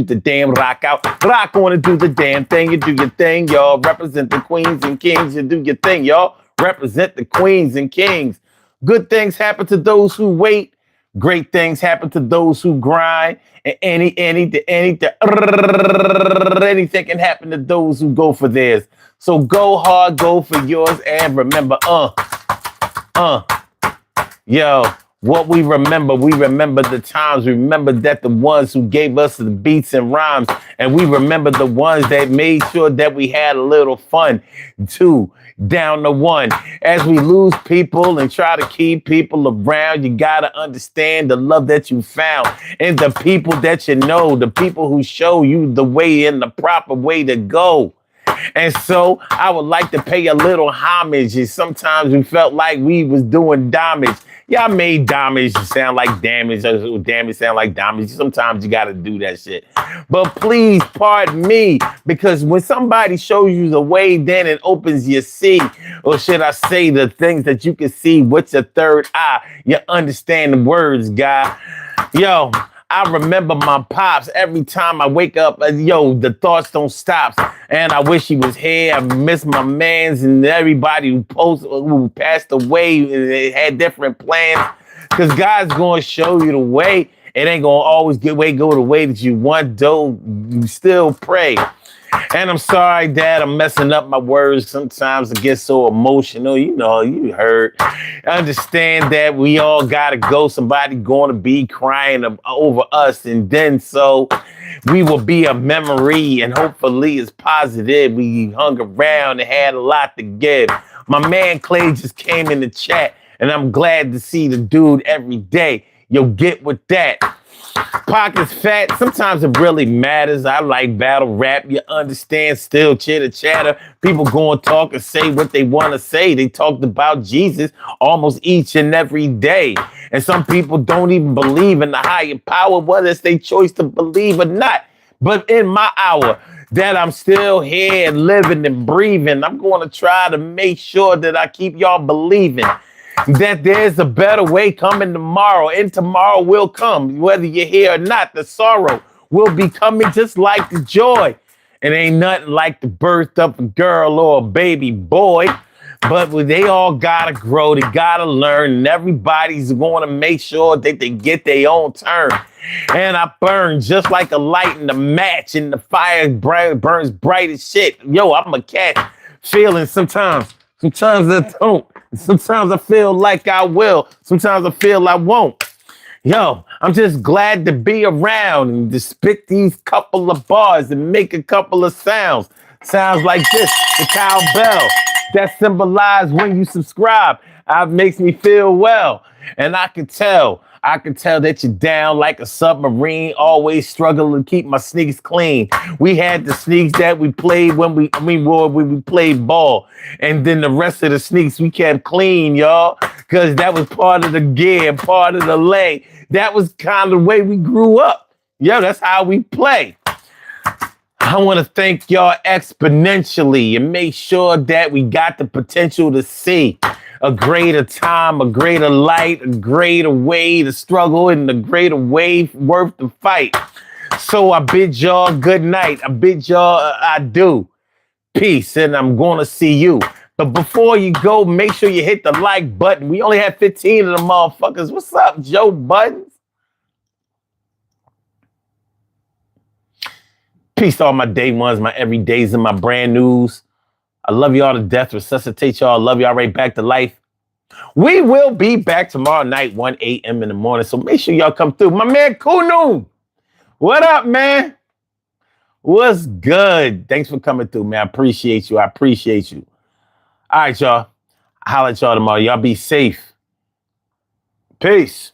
the damn, rock out. Rock on it, do the damn thing. You do your thing, y'all. Represent the queens and kings. You do your thing, y'all. Represent the queens and kings. Good things happen to those who wait. Great things happen to those who grind. And anything can happen to those who go for theirs. So go hard, go for yours, and remember, yo, what we remember the times. We remember that the ones who gave us the beats and rhymes, and we remember the ones that made sure that we had a little fun. 2 down to 1. As we lose people and try to keep people around, you gotta understand the love that you found and the people that you know, the people who show you the way and the proper way to go. And so I would like to pay a little homage. And sometimes we felt like we was doing damage. Y'all made damage sound like damage. Damage sound like damage. Sometimes you got to do that shit. But please pardon me, because when somebody shows you the way, then it opens your see. Or should I say the things that you can see with your third eye. You understand the words, guy. Yo, I remember my pops every time I wake up. The thoughts don't stop. And I wish he was here. I miss my mans and everybody who passed away and had different plans. Because God's going to show you the way. It ain't going to always go the way that you want, though. You still pray. And I'm sorry, Dad, I'm messing up my words. Sometimes I get so emotional. You heard. I understand that we all got to go. Somebody going to be crying over us. And then so we will be a memory, and hopefully it's positive. We hung around and had a lot to give. My man Clay just came in the chat, and I'm glad to see the dude every day. You'll get with that. Pockets fat, sometimes it really matters. I like battle rap, you understand, still chitter chatter. People go and talk and say what they want to say. They talked about Jesus almost each and every day. And some people don't even believe in the higher power, whether it's their choice to believe or not. But in my hour that I'm still here living and breathing, I'm going to try to make sure that I keep y'all believing that there's a better way coming tomorrow, and tomorrow will come, whether you're here or not. The sorrow will be coming just like the joy. It ain't nothing like the birth of a girl or a baby boy, but they all gotta grow, they gotta learn, and everybody's gonna make sure that they get their own turn. And I burn just like a light in the match, and the fire burns bright as shit. Yo, I'm a cat feeling sometimes I don't. Sometimes I feel like I will. Sometimes I feel I won't. Yo, I'm just glad to be around and to spit these couple of bars and make a couple of sounds. Sounds like this, the cowbell. That symbolizes when you subscribe. It makes me feel well. And I can tell that you're down like a submarine, always struggling to keep my sneaks clean. We had the sneaks that we played when we played ball. And then the rest of the sneaks we kept clean, y'all, because that was part of the gear, part of the lay. That was kind of the way we grew up. Yo, that's how we play. I want to thank y'all exponentially and make sure that we got the potential to see a greater time, a greater light, a greater way to struggle, and a greater way worth to fight. So I bid y'all good night. I bid y'all adieu. Peace, and I'm going to see you. But before you go, make sure you hit the like button. We only have 15 of them motherfuckers. What's up, Joe Buttons? Peace to all my day ones, my everydays, and my brand news. I love y'all to death. Resuscitate y'all. Love y'all right back to life. We will be back tomorrow night, 1 a.m. in the morning. So make sure y'all come through. My man, Kunu. What up, man? What's good? Thanks for coming through, man. I appreciate you. All right, y'all. I'll holler at y'all tomorrow. Y'all be safe. Peace.